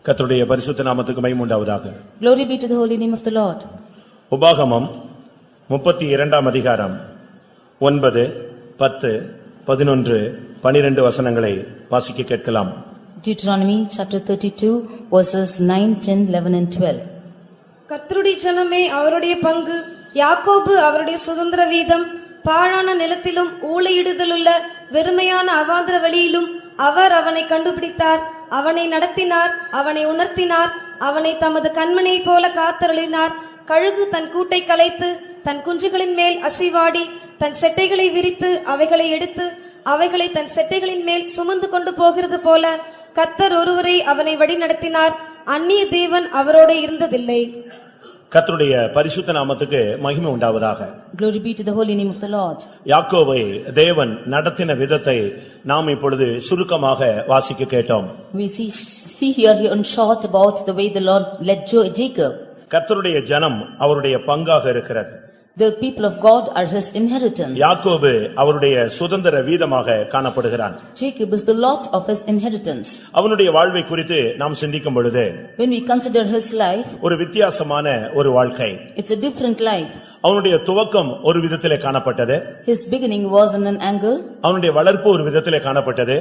கர்த்தருடைய பரிசுத்த நாமத்துக்கு மகிமை உண்டாவதாக. Glory be to the holy name of the Lord. உபாகமம் 32ஆம் அதிகாரம் 9, 10, 11, 12 வசனங்களை வாசிக்க கேட்கலாம். Deuteronomy chapter 32 verses 9, 10, 11 and 12. கர்த்தருடைய ஜனமே அவருடைய பங்கு, யாக்கோபு அவருடைய சுதந்திர வீதம். பாழான நிலத்திலும் ஊளையிடுதலுள்ள வெறுமையான அவாந்திர வழியிலும் அவர் அவனை கண்டுபிடித்தார், அவனை நடத்தினார், அவனை உணர்த்தினார், அவனை தமது கண்மணியைப் போல காத்தருளினார். கழுகு தன் கூட்டை கலைத்து தன் குஞ்சுகளின் மேல் அசைவாடி தன் செட்டைகளை விரித்து அவைகளை எடுத்து அவைகளை தன் செட்டைகளின் மேல் சுமந்து கொண்டு போகிறது போல கர்த்தர் ஒருவரை அவனை வழி நடத்தினார். அந்நிய தேவன் அவரோடு இருந்ததில்லை. கர்த்தருடைய பரிசுத்த நாமத்துக்கு மகிமை உண்டாவதாக. Glory be to the holy name of the Lord. யாக்கோபை தேவன் நடத்தின விதத்தை நாம் இப்பொழுது சுருக்கமாக வாசிக்க கேட்டோம். We see here in short about the way the Lord led Jacob. கர்த்தருடைய ஜனம் அவருடைய பங்காக இருக்கிறது. The people of God are his inheritance. யாக்கோபு அவருடைய சுதந்திர வீதமாக காணப்படுகிறான். Jacob is the lot of his inheritance. அவனுடைய வாழ்வை குறித்து நாம் சிந்திக்கும் பொழுது When we consider his life, ஒரு வித்தியாசமான ஒரு வாழ்க்கை. it's a different life. அவனுடைய துவக்கம் ஒரு விதத்திலே காணப்பட்டது. His beginning was in an angle. அவனுடைய வளர்ப்பு ஒரு விதத்திலே காணப்பட்டது.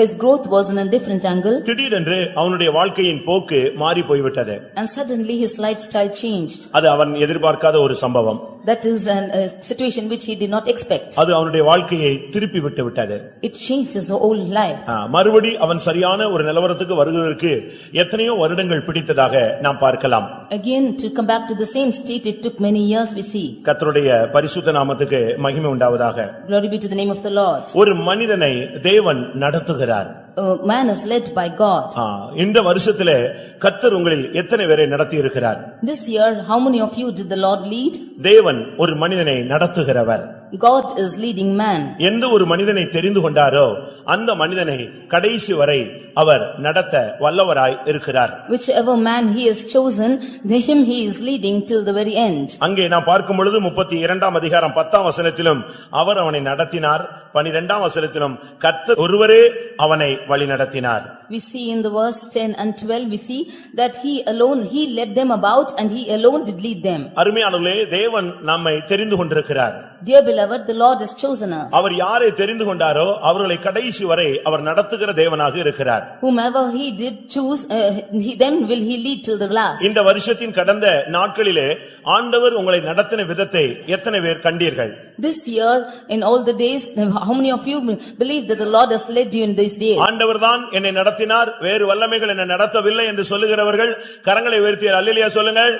His growth was in a different angle. திடீரென்று அவனுடைய வாழ்க்கையின் போக்கு மாறி போய்விட்டது. And suddenly his lifestyle changed. அது அவன் எதிர்பார்க்காத ஒரு சம்பவம். That is a situation which he did not expect. அது அவனுடைய வாழ்க்கையை திருப்பி விட்டு விட்டது. It changed his whole life. மறுபடி அவன் சரியான ஒரு நிலவரத்துக்கு வருவதற்கு எத்தனையோ வருடங்கள் பிடித்ததாக நாம் பார்க்கலாம். Again to come back to the same state, it took many years, we see. கர்த்தருடைய பரிசுத்த நாமத்துக்கு மகிமை உண்டாவதாக. Glory be to the name of the Lord. ஒரு மனிதனை தேவன் நடத்துகிறார். Man is led by God. இந்த வருஷத்திலே கர்த்தர் உங்களில் எத்தனை பேரை நடத்தி இருக்கிறார்? This year, how many of you did the Lord lead? தேவன் ஒரு மனிதனை நடத்துகிறவர். God is leading man. எந்த ஒரு மனிதனை தெரிந்து கொண்டாரோ அந்த மனிதனை கடைசி வரை அவர் நடத்த வல்லவராய் இருக்கிறார். Whichever man he has chosen, him he is leading till the very end. அங்கே நாம் பார்க்கும் பொழுது 32ஆம் அதிகாரம் 10ஆம் வசனத்திலும் அவர் அவனை நடத்தினார், 12ஆம் வசனத்திலும் கர்த்தர் ஒருவரே அவனை வழி நடத்தினார். We see in the verse 10 and 12, we see that he alone, he led them about and he alone did lead them. அருமையானவர்களே, தேவன் நம்மை தெரிந்து கொண்டிருக்கிறார். Dear beloved, the Lord has chosen us. அவர் யாரை தெரிந்து கொண்டாரோ அவர்களை கடைசி வரை அவர் நடத்துகிற தேவனாக இருக்கிறார். Whomever he did choose, them will he lead till the last. இந்த வருஷத்தின் கடந்த நாட்களிலே ஆண்டவர் உங்களை நடத்தின விதத்தை எத்தனை பேர் கண்டீர்கள்? This year, in all the days, how many of you believe that the Lord has led you in these days? ஆண்டவர்தான் என்னை நடத்தினார், வேறு வல்லமைகள் என்னை நடத்தவில்லை என்று சொல்லுகிறவர்கள் கரங்களை உயர்த்தி அல்லேலூயா சொல்லுங்கள்.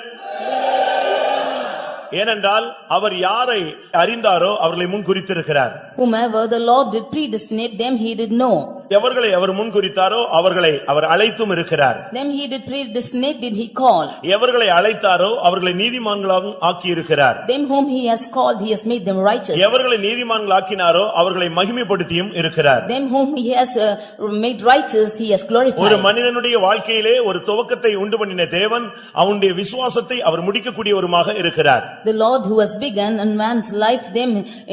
ஏனென்றால் அவர் யாரை அறிந்தாரோ அவர்களை முன் குறித்திருக்கிறார். Whomever the Lord did predestinate, them he did know. எவர்களை அவர் முன் குறித்தாரோ அவர்களை அவர் அழைத்தும் இருக்கிறார். Them he did predestinate, did he call. எவர்களை அழைத்தாரோ அவர்களை நீதிமான்களாகவும் ஆக்கி இருக்கிறார். Them whom he has called, he has made them righteous. எவர்களை நீதிமான்களாக்கினாரோ அவர்களை மகிமைப்படுத்தியும் இருக்கிறார். Them whom he has made righteous, he has glorified. ஒரு மனிதனுடைய வாழ்க்கையிலே ஒரு துவக்கத்தை உண்டு பண்ணின தேவன் அவனுடைய விசுவாசத்தை அவர் முடிக்கக்கூடியவருமாக இருக்கிறார். The Lord who has begun in man's life,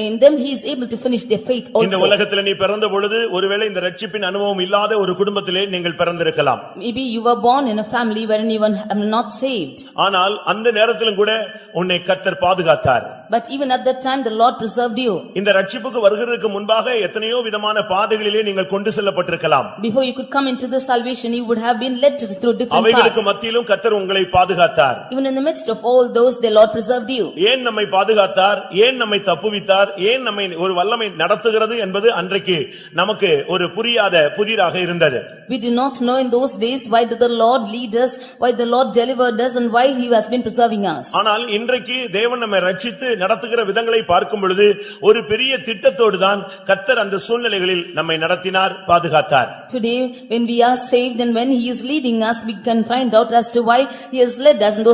in them he is able to finish their faith also. இந்த உலகத்திலே நீ பிறந்த பொழுது ஒருவேளை இந்த ரட்சிப்பின் அனுபவம் இல்லாத ஒரு குடும்பத்திலே நீங்கள் பிறந்திருக்கலாம். Maybe you were born in a family wherein you were not saved. ஆனால் அந்த நேரத்திலும் கூட உன்னை கர்த்தர் பாதுகாத்தார். But even at that time the Lord preserved you. இந்த ரட்சிப்புக்கு வருகிறதுக்கு முன்பாக எத்தனையோ விதமான பாதைகளிலே நீங்கள் கொண்டு செல்லப்பட்டிருக்கலாம். Before you could come into the salvation, you would have been led through different அவைகளுக்கு paths. மத்தியிலும் கர்த்தர் உங்களை பாதுகாத்தார். Even in the midst of all those, the Lord preserved you. ஏன் நம்மை பாதுகாத்தார், ஏன் நம்மை தப்புவித்தார், ஏன் நம்மை ஒரு வல்லமை நடத்துகிறது என்பது அன்றைக்கு நமக்கு ஒரு புரியாத புதிராக இருந்தது. We did not know in those days why did the Lord lead us, why the Lord delivered us, and why he has been preserving us. ஆனால் இன்றைக்கு தேவன் நம்மை ரட்சித்து நடத்துகிற விதங்களை பார்க்கும் பொழுது ஒரு பெரிய திட்டத்தோடு தான் கர்த்தர் அந்த சூழ்நிலைகளில் நம்மை நடத்தினார், பாதுகாத்தார். Today when we are saved and when he is leading us, we can find out as to why he has led us in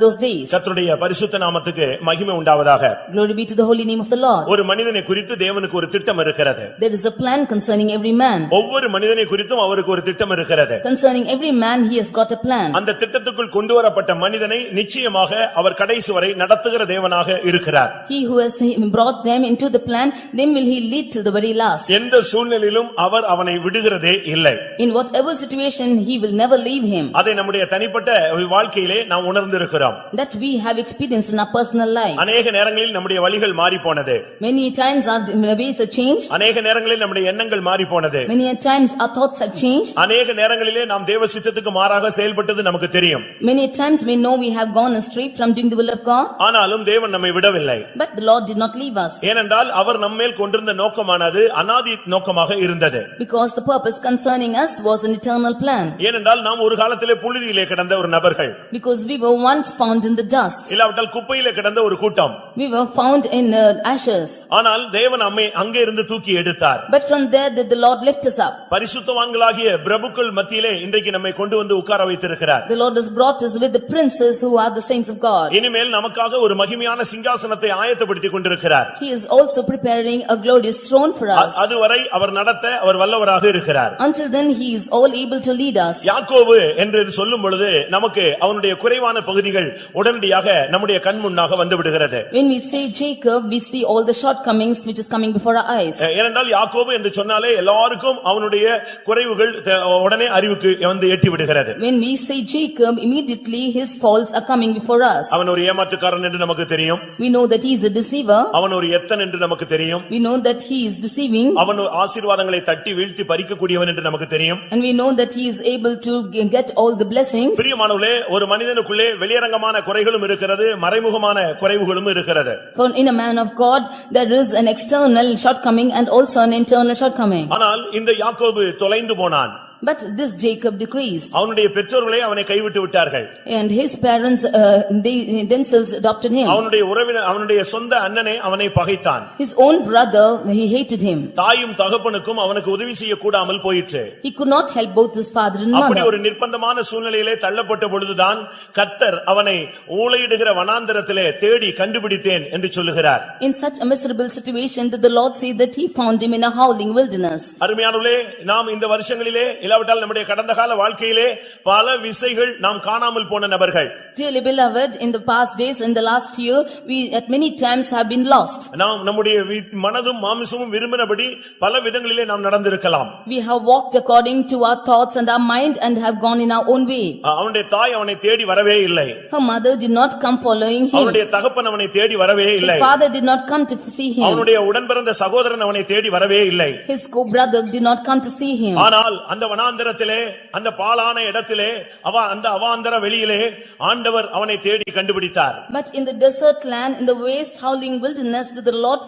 those days. கர்த்தருடைய பரிசுத்த நாமத்துக்கு மகிமை உண்டாவதாக. Glory be to the holy name of the Lord. ஒரு மனிதனை குறித்து தேவனுக்கு ஒரு திட்டம் இருக்கிறது. There is a plan concerning every man. ஒவ்வொரு மனிதனை குறித்தும் அவருக்கு ஒரு திட்டம் இருக்கிறது. Concerning every man he has got a plan. அந்த திட்டத்துக்குள் கொண்டு வரப்பட்ட மனிதனை நிச்சயமாக அவர் கடைசி வரை நடத்துகிற தேவனாக இருக்கிறார். இருக்கிறார். He who has brought them into the plan, them will he lead till the very last. எந்த சூழ்நிலையிலும் அவர் அவனை விடுகிறதே இல்லை. In whatever situation, he will never leave him. அதை நம்முடைய தனிப்பட்ட வாழ்க்கையிலே நாம் உணர்ந்திருக்கிறோம். That we have experienced in our personal lives. அநேக நேரங்களில் நம்முடைய வழிகள் மாறி போனது. Many times our ways have changed. அநேக நேரங்களில் நம்முடைய எண்ணங்கள் மாறி போனது. Many times our thoughts have changed. அநேக நேரங்களிலே நாம் தேவ சித்தத்துக்கு மாறாக செயல்பட்டது நமக்கு தெரியும். Many times we know we have gone astray from doing the will of God. ஆனாலும் தேவன் நம்மை விடவில்லை. But the Lord did not leave us. ஏனென்றால் அவர் நம்மேல் கொண்டிருந்த நோக்கமானது அநாதி நோக்கமாக இருந்தது. Because the purpose concerning us was an eternal plan. ஏனென்றால் நாம் ஒரு காலத்திலே புழுதியிலே கிடந்த ஒரு நபர்கள். Because we were once found in the dust. இல்லாவிட்டால் குப்பையிலே கிடந்த ஒரு கூட்டம். We were found in ashes. ஆனால் தேவன் நம்மை அங்கே இருந்து தூக்கி எடுத்தார். But from there did the Lord lift us up. பரிசுத்தவான்களாகிய பிரபுக்கள் மத்தியிலே இன்றைக்கு நம்மை கொண்டு வந்து உட்கார வைத்திருக்கிறார். The Lord has brought us with the princes who are the saints of God. இனிமேல் நமக்காக ஒரு மகிமையான சிங்காசனத்தை ஆயத்தப்படுத்திக் கொண்டிருக்கிறார். He is also preparing a glorious throne for us. அதுவரை அவர் நடத்த அவர் வல்லவராக இருக்கிறார். Until then he is all able to lead us. யாக்கோபு என்று சொல்லும் பொழுது நமக்கு அவனுடைய குறைவான பகுதிகள் உடனடியாக நம்முடைய கண் முன்னாக வந்து விடுகிறது. When we say Jacob, we see all the shortcomings which is coming before our eyes. ஏனென்றால் யாக்கோபு என்று சொன்னாலே எல்லாருக்கும் அவனுடைய குறைவுகள் உடனே அறிவுக்கு வந்து எட்டி விடுகிறது. When we say Jacob, immediately his faults are coming before us. அவன் ஒரு ஏமாற்றுக்காரன் என்று நமக்கு தெரியும். We know that he is a deceiver. அவன் ஒரு எத்தன் என்று நமக்கு தெரியும். We know that he is deceiving. அவன் ஆசீர்வாதங்களை தட்டி வீழ்த்தி பறிக்கக்கூடியவன் என்று நமக்கு தெரியும். And we know that he is able to get all the blessings. பிரியமானவர்களே, ஒரு மனிதனுக்குள்ளே வெளியரங்கமான குறைகளும் இருக்கிறது, மறைமுகமான குறைவுகளும் இருக்கிறது. For in a man of God there is an external shortcoming and also an internal shortcoming. ஆனால் இந்த யாக்கோபு தொலைந்து போனான். But this Jacob decreased. அவனுடைய பெற்றோர்களே அவனை கைவிட்டு விட்டார்கள். And his parents they themselves adopted him. அவனுடைய சொந்த அண்ணனே அவனை பகைத்தான். His own brother, he hated him. தாயும் தகப்பனுக்கும் அவனுக்கு உதவி செய்ய கூடாமல் போயிற்று. He could not help both his father and mother. அப்படி ஒரு நிர்பந்தமான சூழ்நிலையிலே தள்ளப்பட்ட பொழுதுதான் கர்த்தர் அவனை ஊளையிடுகிற வனாந்தரத்திலே தேடி கண்டுபிடித்தேன் என்று சொல்லுகிறார். In such a miserable situation did the Lord say that he found him in a howling wilderness. அருமையானவர்களே, நாம் இந்த வருஷங்களிலே இல்லாவிட்டால் நம்முடைய கடந்த கால வாழ்க்கையிலே பல விசைகள் நாம் காணாமல் போன நபர்கள். Dearly beloved, in the past days, in the last year, we at many times have been lost. நாம் நம்முடைய மனதும் மாம்சமும் விரும்பினபடி பல விதங்களிலே நாம் நடந்திருக்கலாம். We have walked according to our thoughts and our mind and have gone in our own way. அவனுடைய தாய் அவனை தேடி வரவே இல்லை. Her mother did not come following him. அவனுடைய தகப்பன் அவனை தேடி வரவே இல்லை. His father did not come to see him. அவனுடைய உடன்பிறந்த சகோதரன் அவனை தேடி வரவே இல்லை. His co-brother did not come to see him. ஆனால் அந்த வனாந்தரத்திலே, அந்த பாலான இடத்திலே, அந்த அவாந்தர வெளியிலே ஆண்டவர் அவனை தேடி கண்டுபிடித்தார். But in the desert land, in the waste howling wilderness, did the Lord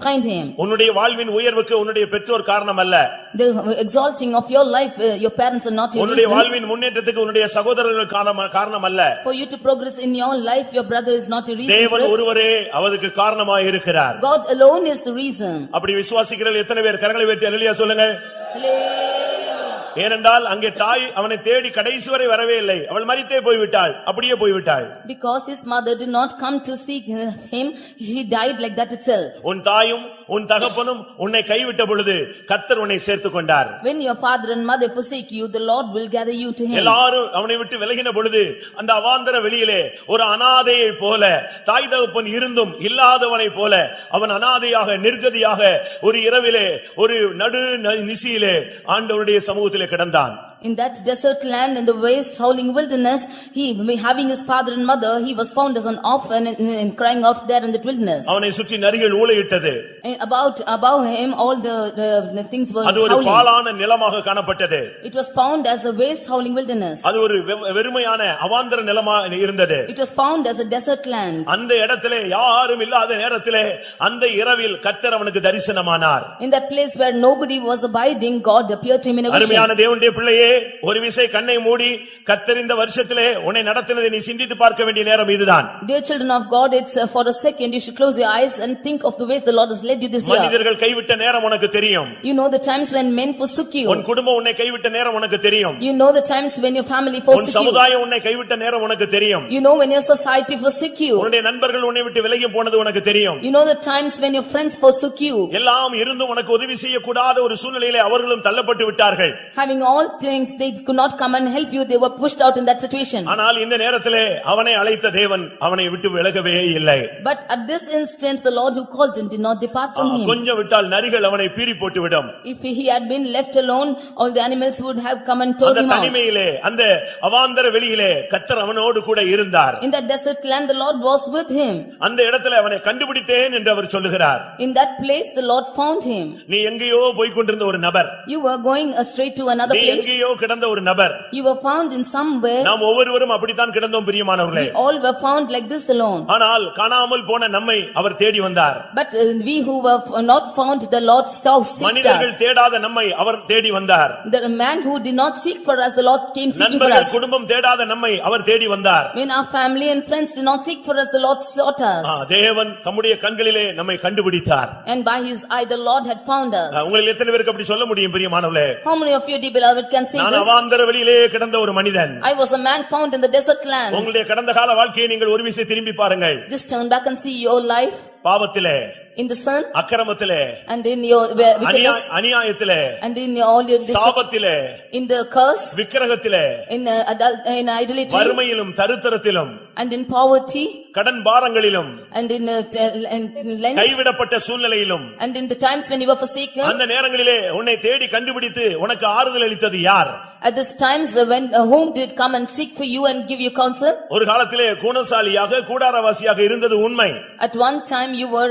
find him. உன்னுடைய வாழ்வின் உயர்வுக்கு உன்னுடைய பெற்றோர் காரணம் அல்ல. The exalting of your life, your parents are not your உன்னுடைய reason. வாழ்வின் முன்னேற்றத்துக்கு உன்னுடைய சகோதரர்கள் காரணம் அல்ல. For you to progress in your life, your brother is not a reason. தேவன் ஒருவரே அவருக்கு காரணமாய் இருக்கிறார். God alone is the reason. அப்படி விசுவாசிக்கிறவர்கள் எத்தனை பேர் கரங்களை உயர்த்தி அல்லேலூயா சொல்லுங்க. ஏனென்றால் அங்கே தாய் அவனை தேடி கடைசி வரை வரவே இல்லை. அவள் மரித்தே போய்விட்டாள், அப்படியே போய்விட்டாள். Because his mother did not come to seek him, she died like that itself. உன் தாயும் உன் தகப்பனும் உன்னை கைவிட்ட பொழுது கர்த்தர் உன்னை சேர்த்துக் கொண்டார். When your father and mother forsake you, the Lord will gather you to him. எல்லாரும் அவனை விட்டு விலகின பொழுது அந்த அவாந்தர வெளியிலே ஒரு அனாதையை போல, தாய் தகப்பன் இருந்தும் இல்லாதவனை போல அவன் அனாதையாக நிர்கதியாக ஒரு இரவிலே ஒரு நடு நிசியிலே ஆண்டவருடைய சமூகத்திலே கிடந்தான். In that desert land, in the waste howling wilderness, he having his father and mother, he was found as an orphan and crying out there in that wilderness. அவனை சுற்றி நரிகள் ஊளையிட்டது. Above him all the things were அது ஒரு howling. பாலான நிலமாக காணப்பட்டது. It was found as a waste howling wilderness. அது ஒரு வெறுமையான அவாந்தர நிலமாக இருந்தது. It was found as a desert land. அந்த இடத்திலே யாரும் இல்லாத நேரத்திலே அந்த இரவில் கர்த்தர் அவனுக்கு தரிசனமானார். In that place where nobody was abiding, God appeared to him in a vision. அருமையான தேவனுடைய பிள்ளையே, ஒரு விசை கண்ணை மூடி கர்த்தர் இந்த வருஷத்திலே உன்னை நடத்தினதை நீ சிந்தித்து பார்க்க வேண்டிய நேரம் இதுதான். Dear children of God, it's for a second you should close your eyes and think of the ways the Lord has led you this year. மனிதர்கள் கைவிட்ட நேரம் உனக்கு தெரியும். You know the times when men forsook you. உன் குடும்பம் உன்னை கைவிட்ட நேரம் உனக்கு தெரியும். You know the times when your family உன் forsook you. சமுதாயம் உன்னை கைவிட்ட நேரம் உனக்கு தெரியும். You know when your society forsook you. உன்னுடைய நண்பர்கள் உன்னை விட்டு விலகி போனது உனக்கு தெரியும். You know the times when your friends forsook you. எல்லாம் இருந்தும் உனக்கு உதவி செய்ய கூடாத ஒரு சூழ்நிலையிலே அவர்களும் தள்ளப்பட்டு விட்டார்கள். Having all things they could not come and help you, they were pushed out in that situation. ஆனால் இந்த நேரத்திலே அவனை அழைத்த தேவன் அவனை விட்டு விலகவே இல்லை. But at this instant, the Lord who called him did not depart from him. கொஞ்சம் விட்டால் நரிகள் அவனை பீறி போட்டு விடும். If he had been left alone, all the animals would have come and tore அந்த him out. தனிமையிலே அந்த அவாந்தர வெளியிலே கர்த்தர் அவனோடு கூட இருந்தார். In that desert land, the Lord was with him. அந்த இடத்திலே அவனை கண்டுபிடித்தேன் என்று அவர் சொல்லுகிறார். In that place, the Lord found him. நீ எங்கேயோ போய் கொண்டிருந்த ஒரு நபர், You were going astray to another நீ place. எங்கேயோ கிடந்த ஒரு நபர். You were found in somewhere. நாம் ஒவ்வொருவரும் அப்படித்தான் கிடந்தோம் பிரியமானவர்களே. We all were found like this alone. ஆனால் காணாமல் போன நம்மை அவர் தேடி வந்தார். But we who were not found, the Lord seeked மனிதர்கள் us. தேடாத நம்மை அவர் தேடி வந்தார். The man who did not seek for us, the Lord came seeking for நண்பர்கள் us. குடும்பம் தேடாத நம்மை அவர் தேடி வந்தார். When our family and friends did not seek for us, the Lord sought us. தேவன் தம்முடைய கண்களிலே நம்மை கண்டுபிடித்தார். And by his eye, the Lord had found us. உங்களில் எத்தனை பேருக்கு அப்படி சொல்ல முடியும் பிரியமானவர்களே? How many of you, dear beloved, can say நான் this? அவாந்தர வெளியிலே கிடந்த ஒரு மனிதன். I was a man found in the desert land. உங்களுடைய கடந்த கால வாழ்க்கையை நீங்கள் ஒரு விஷயம் திரும்பி பாருங்கள். Just turn back and see your life. பாவத்திலே, In the sun, அக்கிரமத்திலே, and in your wickedness, அநியாயத்திலே, and in all your சாபத்திலே, in the curse, விக்கிரகத்திலே, in idolatry, வறுமையிலும் தரித்திரத்திலும், and in poverty, கடன் பாரங்களிலும், and in length, கைவிடப்பட்ட சூழ்நிலையிலும், and in the times when you were forsaken. அந்த நேரங்களிலே உன்னை தேடி கண்டுபிடித்து உனக்கு ஆறுதல் அளித்தது யார்? At these times when whom did come and seek for you and give you counsel? ஒரு காலத்திலே குணசாலியாக கூடாரவாசியாக இருந்தது உண்மை. At one time you were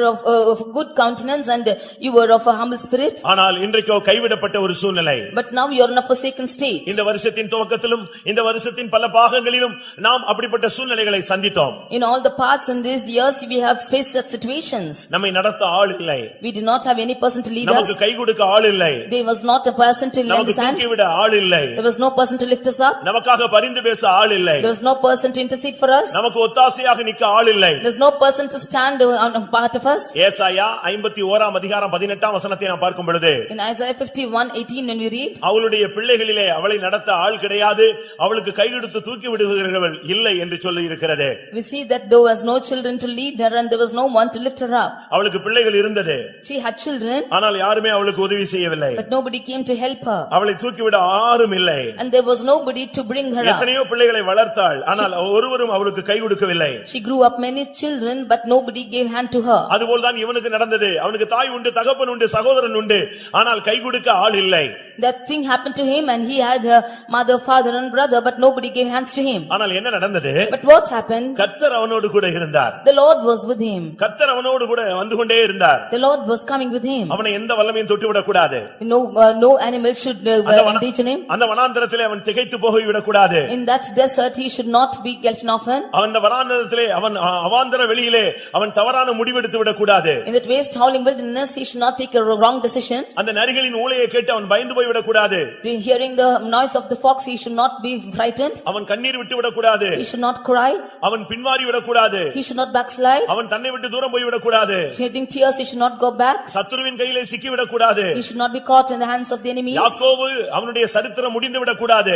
of good countenance and you were of a humble spirit. ஆனால் இன்றைக்கோ கைவிடப்பட்ட ஒரு சூழ்நிலை. But now you are in a forsaken state. இந்த வருஷத்தின் துவக்கத்திலும் இந்த வருஷத்தின் பல பாகங்களிலும் நாம் அப்படிப்பட்ட சூழ்நிலைகளை சந்தித்தோம். In all the parts in these years we have faced such situations. நம்மை நடத்த ஆள் இல்லை. We did not have any person to lead நமக்கு us. கை கொடுக்க ஆள் இல்லை. There was not a person to lend நமக்கு his hand. தூக்கி விட ஆள் இல்லை. There was no person to lift us up. நமக்காக பரிந்து பேச ஆள் இல்லை. There was no person to intercede for us. நமக்கு ஒத்தாசையாக நிற்க ஆள் இல்லை. There is no person to stand on part of us. ஏசாயா 51 அதிகாரம் 18 வசனத்தை நாம் பார்க்கும் பொழுது, In Isaiah 51:18 when we read, அவளுடைய பிள்ளைகளிலே அவளை நடத்த ஆள் கிடையாது, அவளுக்கு கை கொடுத்து தூக்கி விடுகிறவர்கள் இல்லை என்று சொல்லி இருக்கிறது. we see that there was no children to lead her and there was no one to lift her up. அவளுக்கு பிள்ளைகள் இருந்தது, She had children, ஆனால் யாருமே அவளுக்கு உதவி செய்யவில்லை. but nobody came to help her. அவளை தூக்கிவிட யாரும் இல்லை. And there was nobody to bring her up. எத்தனையோ பிள்ளைகளை வளர்த்தாள், ஆனால் ஒருவரும் அவளுக்கு கை கொடுக்கவில்லை. She grew up many children, but nobody gave hand to her. அதுபோல்தான் இவனுக்கு நடந்தது. அவனுக்கு தாய் உண்டு, தகப்பன் உண்டு, சகோதரன் உண்டு, ஆனால் கை கொடுக்க ஆள் இல்லை. That thing happened to him and he had a mother, father and brother, but nobody gave hands to him. ஆனால் என்ன நடந்தது? But what happened? கர்த்தர் அவனோடு கூட இருந்தார். The Lord was with him. கர்த்தர் அவனோடு கூட வந்து கொண்டே இருந்தார். The Lord was coming with him. அவனை எந்த வல்லமையும் தொட்டுவிடக் கூடாது. No animal should endanger him. அந்த வனாந்தரத்திலே அவன் திகைத்து போய் விடக்கூடாது. In that desert he should not be often. அந்த வனாந்தரத்திலே அவன் அவாந்தர வெளியிலே அவன் தவறான முடிவெடுத்து விடக்கூடாது. In that waste howling wilderness he should not take a wrong decision. அந்த நரிகளின் ஊளையை கேட்டு அவன் பயந்து போய் விடக்கூடாது. Hearing the noise of the fox he should not be frightened. அவன் கண்ணீர் விட்டு விடக்கூடாது. He should not cry. அவன் பின்வாரி விடக்கூடாது. He should not backslide. அவன் தன்னை விட்டு தூரம் போய் விடக்கூடாது. Shedding tears he should not go back. சத்துருவின் கையிலே சிக்கி விடக்கூடாது. He should not be caught in the hands of the enemies. யாக்கோபு அவனுடைய சரித்திரம் முடிந்து விடக்கூடாது.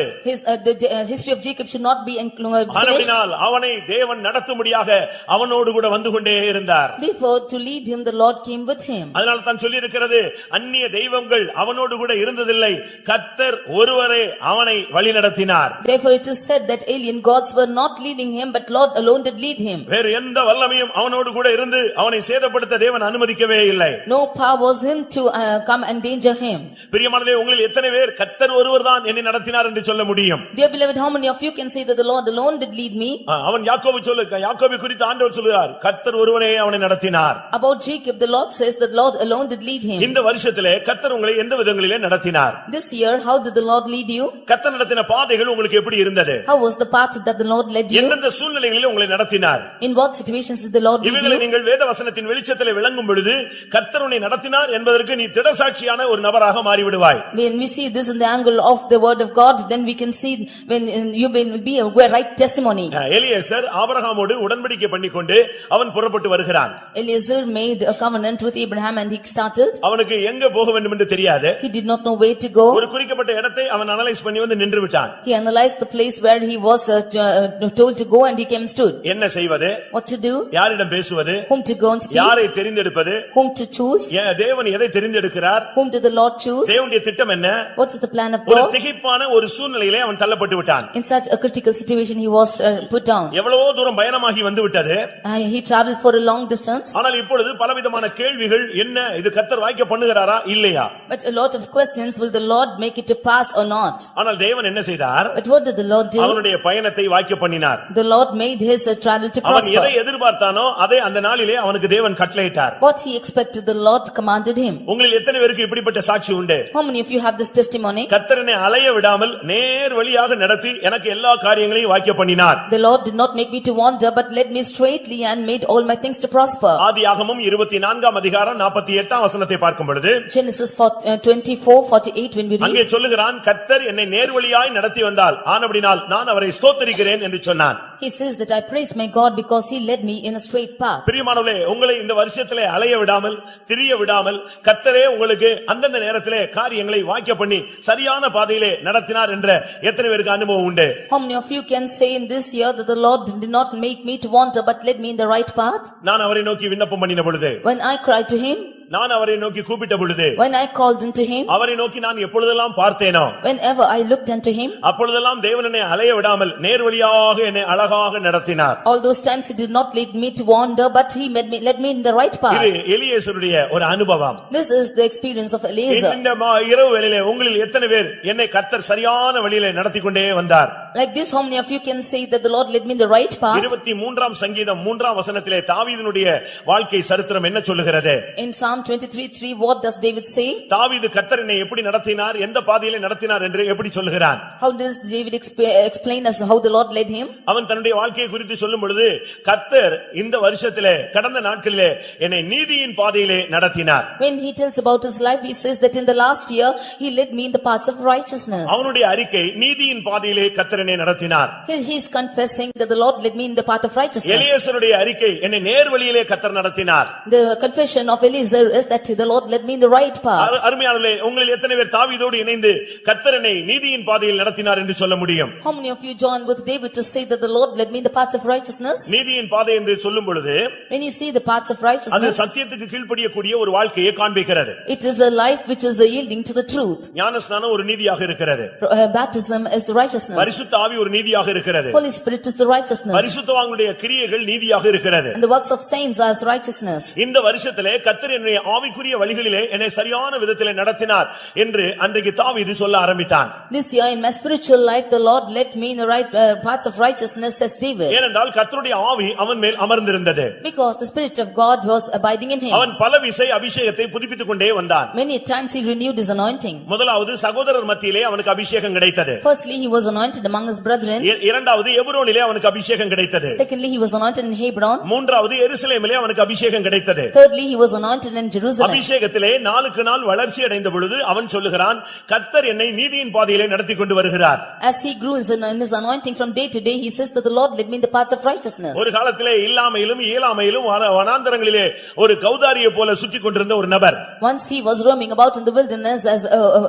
The history of Jacob should not be finished. ஆனபடியால் அவனை தேவன் நடத்தும்படியாக அவனோடு கூட வந்து கொண்டே இருந்தார். Therefore to lead him the Lord came with him. அதனால தான் சொல்லி இருக்கிறது, அந்நிய தெய்வங்கள் அவனோடு கூட இருந்ததில்லை, கர்த்தர் ஒருவரே அவனை வழிநடத்தினார். Therefore it is said that alien gods were not leading him, but Lord alone did lead him. வேறு எந்த வல்லமையும் அவனோடு கூட இருந்து அவனை சேதப்படுத்த தேவன் அனுமதிக்கவே இல்லை. No power was him to come and danger him. பிரியமானவர்களே, உங்களில் எத்தனை பேர் கர்த்தர் ஒருவர்தான் என்னை நடத்தினார் என்று சொல்ல முடியும்? Dear beloved, how many of you can say that the Lord alone did lead me? அவன் யாக்கோபு குறித்து ஆண்டவர் சொல்கிறார், கர்த்தர் ஒருவரே அவனை நடத்தினார். About Jacob the Lord says that Lord alone did lead him. இந்த வருஷத்திலே கர்த்தர் உங்களை எந்த விதங்களிலே நடத்தினார்? This year how did the Lord lead you? கர்த்தர் நடத்தின பாதைகள் உங்களுக்கு எப்படி இருந்தது? How was the path that the Lord led you? எந்தெந்த சூழ்நிலைகளில் உங்களை நடத்தினார்? In what situations did the Lord lead இவைகளை you? நீங்கள் வேத வசனத்தின் வெளிச்சத்திலே விளங்கும் பொழுது கர்த்தர் உன்னை நடத்தினார் என்பதற்கு நீ திடசாட்சியான ஒரு நபராக மாறிவிடுவாய். When we see this in the angle of the word of God, then we can see when you will be a right testimony. Eliezer ஆபிரகாமோடு உடன்படிக்கை பண்ணிக்கொண்டு அவன் புறப்பட்டு வருகிறான். Eliezer made a covenant with Abraham and he started. அவனுக்கு எங்க போக வேண்டும் என்று தெரியாது. He did not know where to go. ஒரு குறிக்கப்பட்ட இடத்தை அவன் அனலைஸ் பண்ணி வந்து நின்று விட்டான். He analyzed the place where he was told to go and he came and stood. என்ன செய்வது, What to do? யாரிடம் பேசுவது, Whom to go and speak? யாரை தெரிந்தெடுப்பது, Whom to choose? தேவன் எதை தெரிந்தெடுக்கிறார், Whom did the Lord choose? தேவனுடைய திட்டம் என்ன? What is the plan of ஒரு God? திகைப்பான ஒரு சூழ்நிலையிலே அவன் தள்ளப்பட்டு விட்டான். In such a critical situation he was put down. எவ்வளவோ தூரம் பயணமாகி வந்து விட்டது. He traveled for a long distance. ஆனால் இப்பொழுது பலவிதமான கேள்விகள், என்ன இது கர்த்தர் வாய்க்க பண்ணுகிறாரா இல்லையா? But a lot of questions, will the Lord make it to pass or not? ஆனால் தேவன் என்ன செய்தார்? But what did the Lord do? அவனுடைய பயணத்தை வாய்க்க பண்ணினார். The Lord made his travel to அவன் எதை prosper. எதிர்பார்த்தானோ அதை அந்த நாளிலே அவனுக்கு தேவன் கட்டளையிட்டார். What he expected, the Lord commanded him. உங்களில் எத்தனை பேருக்கு இப்படிப்பட்ட சாட்சி உண்டு? How many of you have this testimony? கர்த்தர் என்னை அலைய விடாமல் நேர் வழியாக நடத்தி எனக்கு எல்லா காரியங்களையும் வாய்க்க பண்ணினார். The Lord did not make me to wander, but led me straightly and made all my things to prosper. ஆதியாகமம் 24 அதிகாரம் 48 வசனத்தை பார்க்கும் பொழுது Genesis 24:48 when we அங்கே read, சொல்லுகிறான், கர்த்தர் என்னை நேர்வழியாய் நடத்தி வந்தால் ஆனபடினால் நான் அவரை ஸ்தோத்திரிக்கிறேன் என்று சொன்னான். he says that I praise my God because he led me in a straight path. பிரியமானவர்களே, உங்களை இந்த வருஷத்திலே அலைய விடாமல் திரிய விடாமல் கர்த்தரே உங்களுக்கு அந்தந்த நேரத்திலே காரியங்களை வாய்க்க பண்ணி சரியான பாதையிலே நடத்தினார் என்ற எத்தனை பேருக்கு அனுபவம் உண்டு? How many of you can say in this year that the Lord did not make me to wander but led me in the right path? நான் அவரை நோக்கி விண்ணப்பம் பண்ணின பொழுது, When I cried to him, நான் அவரை நோக்கி கூப்பிட்ட பொழுது, when I called unto him, அவரை நோக்கி நான் எப்பொழுதெல்லாம் பார்த்தேனோ whenever I looked unto him, அப்பொழுதெல்லாம் தேவன் என்னை அலைய விடாமல் நேர்வழியாக என்னை அழகாக நடத்தினார். all those times he did not lead me to wander, but he led me in the right இது path. எலியேசருடைய ஒரு அனுபவம். This is the experience of Eliezer. இந்த இரவு வேளையிலே உங்களில் எத்தனை பேர் என்னை கர்த்தர் சரியான வழியிலே நடத்தி கொண்டே வந்தார்? Like this, how many of you can say that the Lord led me in the right path? 23 சங்கீதம் 3 வசனத்திலே தாவீதினுடைய வாழ்க்கை சரித்திரம் என்ன சொல்லுகிறது? In Psalm 23:3, what does David say? தாவீது கர்த்தர் என்னை எப்படி நடத்தினார், எந்த பாதையிலே நடத்தினார் என்று எப்படி சொல்லுகிறான்? How does David explain us how the Lord led him? அவன் தன்னுடைய வாழ்க்கையை குறித்து சொல்லும் பொழுது, கர்த்தர் இந்த வருஷத்திலே கடந்த நாட்களிலே என்னை நீதியின் பாதையிலே நடத்தினார். When he tells about his life, he says that in the last year he led me in the paths of righteousness. அவனுடைய அறிக்கை, நீதியின் பாதையிலே கர்த்தர் என்னை நடத்தினார். He is confessing that the Lord led me in the path of righteousness. எலியேசருடைய அறிக்கை, என்னை நேர் வழியிலே கர்த்தர் நடத்தினார். The confession of Eliezer is that the Lord led me in the right path. அருமையானவர்களே, உங்களில் எத்தனை பேர் தாவீதோடு இணைந்து கர்த்தர் என்னை நீதியின் பாதையில் நடத்தினார் என்று சொல்ல முடியும்? How many of you join with David to say that the Lord led me in the paths of righteousness? நீதியின் பாதை என்று சொல்லும் பொழுது When you see the paths of அது righteousness, சத்தியத்துக்கு கீழ்ப்படியக்கூடிய ஒரு வாழ்க்கையை காண்பிக்கிறது. it is a life which is yielding to the truth. ஞானஸ்நானம் ஒரு நீதியாக இருக்கிறது. Baptism is the righteousness. பரிசுத்த ஆவி ஒரு நீதியாக இருக்கிறது. Holy Spirit is the righteousness. பரிசுத்தவான்களுடைய கிரியைகள் நீதியாக இருக்கிறது. And the works of saints are righteousness. இந்த வருஷத்திலே கர்த்தர் என்னை ஆவிக்குரிய வழிகளிலே என்னை சரியான விதத்திலே நடத்தினார் என்று அன்றைக்கு தாவீது சொல்ல ஆரம்பித்தான். This year in my spiritual life the Lord led me in the right paths of righteousness, says David. ஏனென்றால் கர்த்தருடைய ஆவி அவன் மேல் அமர்ந்திருந்தது. Because the Spirit of God was abiding in him. அவன் பல விசை அபிஷேகத்தை புதுப்பித்துக் கொண்டே வந்தான். Many times he renewed his anointing. முதலாவது சகோதரர் மத்தியிலே அவனுக்கு அபிஷேகம் கிடைத்தது. Firstly he was anointed among his brethren. இரண்டாவது எபிரோனிலே அவனுக்கு அபிஷேகம் கிடைத்தது. Secondly he was anointed in Hebron. மூன்றாவது எருசலேமிலே அவனுக்கு அபிஷேகம் கிடைத்தது. Thirdly he was anointed in Jerusalem. அபிஷேகத்திலே நாளுக்கு நாள் வளர்ச்சி அடைந்த பொழுது அவன் சொல்லுகிறான், கர்த்தர் என்னை நீதியின் பாதையிலே நடத்தி கொண்டு வருகிறார். As he grew in his anointing from day to day, he says that the Lord led me in the paths of righteousness. ஒரு காலத்திலே இல்லாமையிலும் இயலாமையிலும் வனாந்தரங்களிலே ஒரு கௌதாரியை போல சுற்றிக் கொண்டிருந்த ஒரு நபர். Once he was roaming about in the wilderness as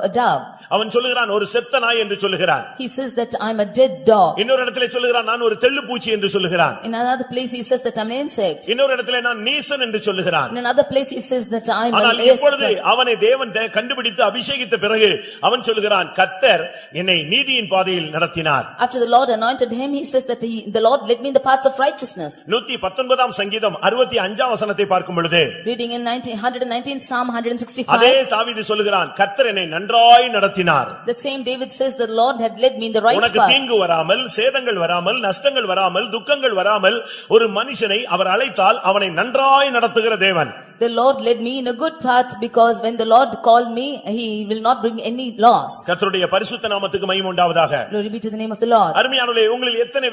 a dove. அவன் சொல்லுகிறான், ஒரு செத்த நாய் என்று சொல்லுகிறான். He says that I'm a dead dog. இன்னொரு இடத்திலே சொல்லுகிறான், நான் ஒரு தெள்ளுப்பூச்சி என்று சொல்லுகிறான். In another place he says that I'm an insect. இன்னொரு இடத்திலே நான் நீசன் என்று சொல்லுகிறான். In another place he says that I'm ஆனால் an இப்பொழுது அவனை தேவன் கண்டுபிடித்து அபிஷேகித்த பிறகு அவன் சொல்லுகிறான், கர்த்தர் என்னை நீதியின் பாதையில் நடத்தினார். After the Lord anointed him, he says that the Lord led me in the paths of righteousness. 119 சங்கீதம் 65 வசனத்தை பார்க்கும் பொழுது, Reading in 119 Psalm 165. அதே தாவீது சொல்லுகிறான், கர்த்தர் என்னை நன்றாய் நடத்தினார். That same David says the Lord had led me in the right உனக்கு path. தீங்கு வராமல், சேதங்கள் வராமல், நஷ்டங்கள் வராமல், துக்கங்கள் வராமல் ஒரு மனுஷனை அவர் அழைத்தால் அவனை நன்றாய் நடத்துகிற தேவன். The Lord led me in a good path, because when the Lord called me, he will not bring any loss. கர்த்தருடைய பரிசுத்த நாமத்துக்கு மகிமை உண்டாவதாக. Glory be to the name of the Lord. அருமையானவர்களே, உங்களில் எத்தனை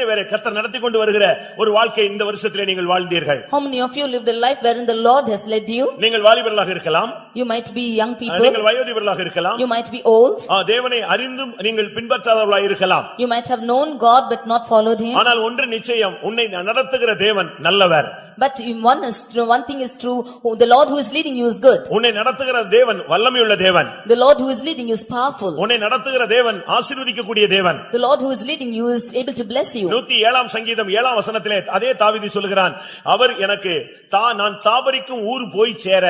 பேரை கர்த்தர் நடத்தி கொண்டு வருகிற ஒரு வாழ்க்கை இந்த வருஷத்திலே நீங்கள் வாழ்ந்தீர்கள்? How many of you lived a life wherein the Lord has led you? நீங்கள் வாலிபர்களாக இருக்கலாம். You might be young people. நீங்கள் வயோதிபர்களாக இருக்கலாம். You might be old. தேவனை அறிந்தும் நீங்கள் பின்பற்றாதவர்களாக இருக்கலாம். You might have known God but not followed him. ஆனால் ஒன்று நிச்சயம், உன்னை நடத்துகிற தேவன் நல்லவர். But one thing is is true. The Lord who is leading you is good. உன்னை நடத்துகிற தேவன் வல்லமையுள்ள தேவன். The Lord who is leading you is powerful. உன்னை நடத்துகிற தேவன் ஆசீர்வதிக்கக்கூடிய தேவன். The Lord who is leading you is able to bless you. 107 சங்கீதம் 7 வசனத்திலே அதே தாவீது சொல்கிறான், அவர் எனக்கு நான் தாபரிக்கும் ஊர் போய் சேர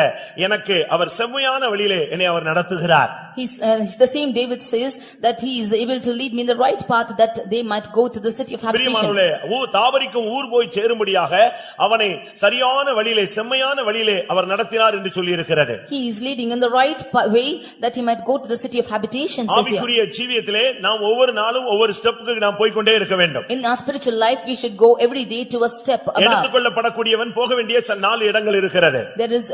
எனக்கு அவர் செம்மையான வழியிலே என்னை அவர் நடத்துகிறார். He's the same David says that he is able to lead me in the right path that they might go to the city of habitation. பிரியமானவர்களே, தாபரிக்கும் ஊர் போய் சேரும்படியாக அவனை சரியான வழியிலே செம்மையான வழியிலே அவர் நடத்தினார் என்று சொல்லி இருக்கிறது. He is leading in the right way that he might go to the city of habitation. ஆவிக்குரிய ஜீவியத்திலே நாம் ஒவ்வொரு நாளும் ஒவ்வொரு ஸ்டெப்புக்கு நாம் போய் கொண்டே இருக்க வேண்டும். In our spiritual life we should go every day to a step above. எடுத்துக்கொள்ளப்படக்கூடியவன் போக வேண்டிய 4 இடங்கள் இருக்கிறது. There is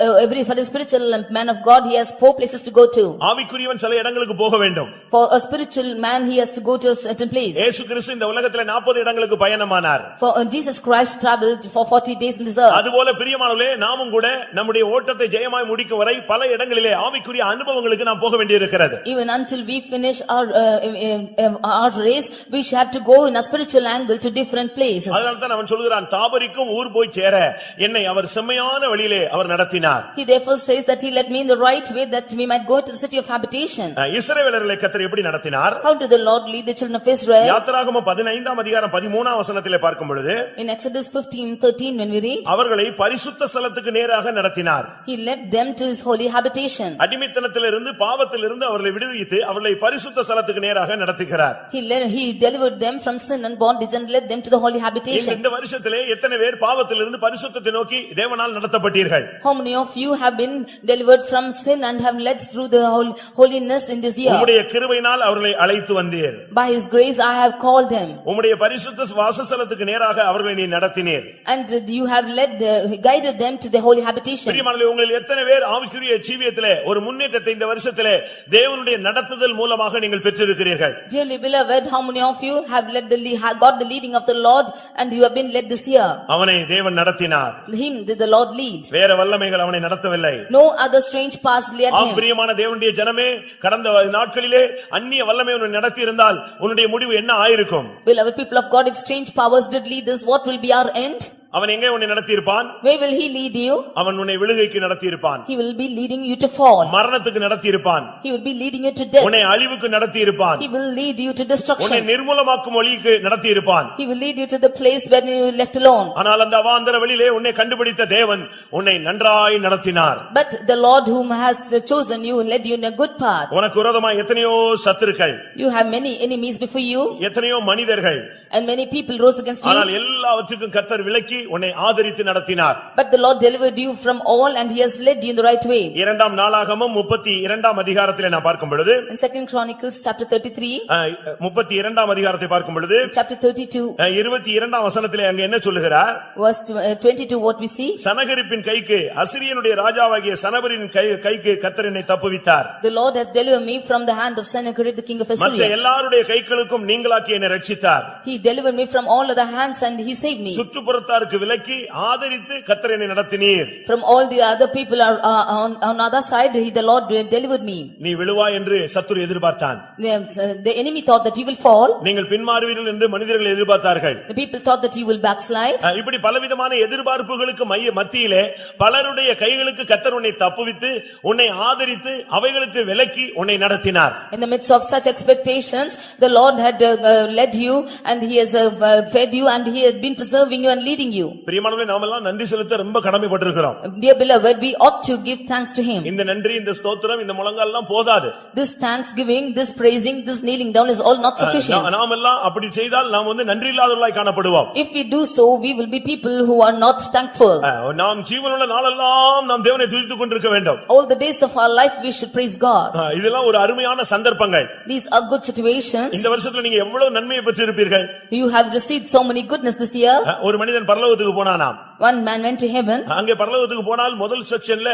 for a spiritual man of God he has 4 places to go to. ஆவிக்குரியவன் சில இடங்களுக்கு போக வேண்டும். For a spiritual man he has to go to a certain place. இயேசு கிறிஸ்து இந்த உலகத்திலே 40 இடங்களுக்கு பயணமானார். For Jesus Christ traveled for 40 days in this earth. அதுபோல பிரியமானவர்களே, நாமும் கூட நம்முடைய ஓட்டத்தை ஜெயமாய் முடிக்கும் வரை பல இடங்களிலே ஆவிக்குரிய அனுபவங்களுக்கு நாம் போக வேண்டியிருக்கிறது. Even until we finish our race we should have to go in a spiritual angle to different places. அதனால தான் அவன் சொல்கிறான், தாபரிக்கும் ஊர் போய் சேர என்னை அவர் செம்மையான வழியிலே அவர் நடத்தினார். He therefore says that he led me in the right way that we might go to the city of habitation. இஸ்ரவேலர்களை கர்த்தர் எப்படி நடத்தினார்? How did the Lord lead the children of Israel? யாத்திராகமம் 15ஆம் அதிகாரம் 13ஆம் வசனத்திலே பார்க்கும் பொழுது, In Exodus 15:13 when we read, அவர்களை பரிசுத்த ஸ்தலத்துக்கு நேராக நடத்தினார். he led them to his holy habitation. அடிமைத்தனத்திலிருந்து பாவத்திலிருந்து அவர்களை விடுவித்து அவர்களை பரிசுத்த ஸ்தலத்துக்கு நேராக நடத்துகிறார். He delivered them from sin and bondage and led them to the holy habitation. இந்த வருஷத்திலே எத்தனை பேர் பாவத்திலிருந்து பரிசுத்தத்தை நோக்கி தேவனால் நடத்தப்பட்டீர்கள்? How many of you have been delivered from sin and have led through the holiness in this year? உம்முடைய கிருபையினால் அவர்களை அழைத்து வந்தீர். By his grace I have called them. உம்முடைய பரிசுத்த வாசஸ்தலத்துக்கு நேராக அவர்களை நீ நடத்தினீர். And you have guided them to the holy habitation. பிரியமானவர்களே, உங்களில் எத்தனை பேர் ஆவிக்குரிய ஜீவியத்திலே ஒரு முன்னேற்றத்தை இந்த வருஷத்திலே தேவனுடைய நடத்துதல் மூலமாக நீங்கள் பெற்றிருக்கிறீர்கள்? Dearly beloved, how many of you have got the leading of the Lord and you have been led this year? அவனை தேவன் நடத்தினார். Him did the Lord lead. வேற வல்லமைகள் அவனை நடத்தவில்லை. No other strange paths led him. பிரியமான தேவனுடைய ஜனமே, கடந்த நாட்களிலே அந்நிய வல்லமை உன்னை நடத்தி இருந்தால் உன்னுடைய முடிவு என்ன ஆயிருக்கும்? Beloved people of God, if strange powers did lead us, what will be our end? அவன் எங்கே உன்னை நடத்தி இருப்பான்? Where will he lead you? அவன் உன்னை விழுகைக்கு நடத்தி இருப்பான். He will be leading you to fall. மரணத்துக்கு நடத்தி இருப்பான். He will be leading you to death. உன்னை அழிவுக்கு நடத்தி இருப்பான். He will lead you to destruction. உன்னை நிர்மூலமாக்கும் வழிக்கு நடத்தி இருப்பான். He will lead you to the place where you are left alone. ஆனால் அந்த அவாந்தர வழியிலே உன்னை கண்டுபிடித்த தேவன் உன்னை நன்றாய் நடத்தினார். But the Lord whom has chosen you led you in a good path. உனக்கு விரோதமாய் எத்தனையோ சத்துருக்கள், You have many enemies before you எத்தனையோ மனிதர்கள், and many people rose against you. ஆனால் எல்லாவற்றுக்கும் கர்த்தர் விலக்கி உன்னை ஆதரித்து நடத்தினார். But the Lord delivered you from all and he has led you in the right way. இரண்டாம் நாளாகமம் 32ஆம் அதிகாரத்திலே நான் பார்க்கும் பொழுது, In 2 Chronicles chapter 33, 32ஆம் அதிகாரத்தை பார்க்கும் பொழுது chapter 32, 22ஆம் வசனத்திலே அங்க என்ன சொல்லுகிறார்? verse 22, what we see? சனகரிப்பின் கைக்கு அசிரியனுடைய ராஜாவாகிய சனபரின் கைக்கு கர்த்தர் என்னை தப்புவித்தார். The Lord has delivered me from the hand of Sennacherib the king of மற்ற Assyria. எல்லாருடைய கைகளுக்கும் நீங்களாக்கி என்னை ரட்சித்தார். He delivered me from all other hands and he saved me. சுற்றுப்புறத்தாருக்கு விலக்கி ஆதரித்து கர்த்தர் என்னை நடத்தினீர். From all the other people are on other side, the Lord delivered me. நீ விழுவாய் என்று சத்துரு எதிர்பார்த்தான். The enemy thought that you will fall. நீங்கள் பின்மாறுவீர்கள் என்று மனிதர்கள் எதிர்பார்த்தார்கள். The people thought that you will backslide. இப்படி பலவிதமான எதிர்பார்ப்புகளுக்கு மத்தியிலே பலருடைய கைகளுக்கு கர்த்தர் உன்னை தப்புவித்து உன்னை ஆதரித்து அவைகளுக்கு விலக்கி உன்னை நடத்தினார். In the midst of such expectations, the Lord had led you and he has fed you and he has been preserving you and leading you. பிரியமானவர்களே, நாமெல்லாம் நன்றி செலுத்த ரொம்ப கடமைப்பட்டிருக்கிறோம். Dear beloved, we ought to give thanks to him. இந்த நன்றி, இந்த ஸ்தோத்திரம், இந்த முழங்கால் எல்லாம் போதாது. This thanksgiving, this praising, this kneeling down is all not sufficient. நாமெல்லாம் அப்படி செய்தால் நாம் நன்றி இல்லாதவர்களாய் காணப்படுவோம். If we do so, we will be people who are not thankful. நாம் ஜீவனுள்ள நாளெல்லாம் நாம் தேவனை துதித்துக் கொண்டிருக்க வேண்டும். All the days of our life we should praise God. இதெல்லாம் ஒரு அருமையான சந்தர்ப்பங்கள். These are good situations. இந்த வருஷத்துல நீங்க எவ்வளவு நன்மையை பெற்றிருப்பீர்கள். You have received so many goodness this year. ஒரு மனிதன் பரலோகத்துக்கு போனானாம். One man went to heaven. அங்கே பரலோகத்துக்கு போனால் முதல் செக்ஷன்ல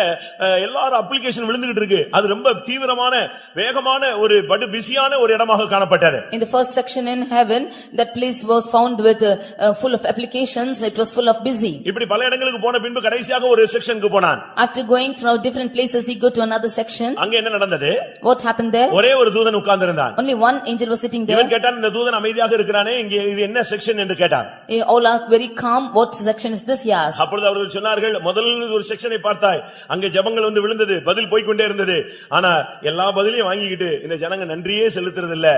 எல்லாரும் அப்ளிகேஷன் விழுந்துகிட்டு இருக்கு. அது ரொம்ப தீவிரமான வேகமான ஒரு படு பிஸியான ஒரு இடமாக காணப்பட்டது. In the first section in heaven, that place was found with full of applications. It was full of busy. இப்படி பல இடங்களுக்கு போன பின்பு கடைசியாக ஒரு செக்ஷனுக்கு போனான். After going from different places, he go to another section. அங்க என்ன நடந்தது? What happened there? ஒரே ஒரு தூதன் உட்கார்ந்திருந்தான். Only one angel was sitting there. இவன் கேட்டான், இந்த தூதன் அமைதியாக இருக்கிறானே, இங்கே இது என்ன செக்ஷன் என்று கேட்டான். All are very calm. What section is this here? asked. அப்பொழுது அவர்கள் சொன்னார்கள், முதல் ஒரு செக்ஷனை பார்த்தாய், அங்கே ஜெபங்கள் வந்து விழுந்தது, பதில் போய்க்கொண்டே இருந்தது. ஆனா எல்லா பதிலையும் வாங்கிக்கிட்டு இந்த ஜனங்க நன்றியே செலுத்துறது இல்ல,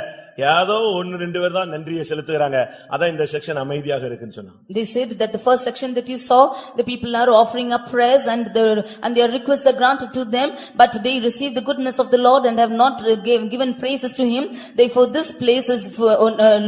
ஏதோ ஒன்னு ரெண்டு பேர் தான் நன்றியை செலுத்துறாங்க. அதான் இந்த செக்ஷன் அமைதியாக இருக்குன்னு சொன்னாங்க. They said that the first section that you saw, the people are offering up prayers and their requests are granted to them, but they receive the goodness of the Lord and have not given praises to him. Therefore this place is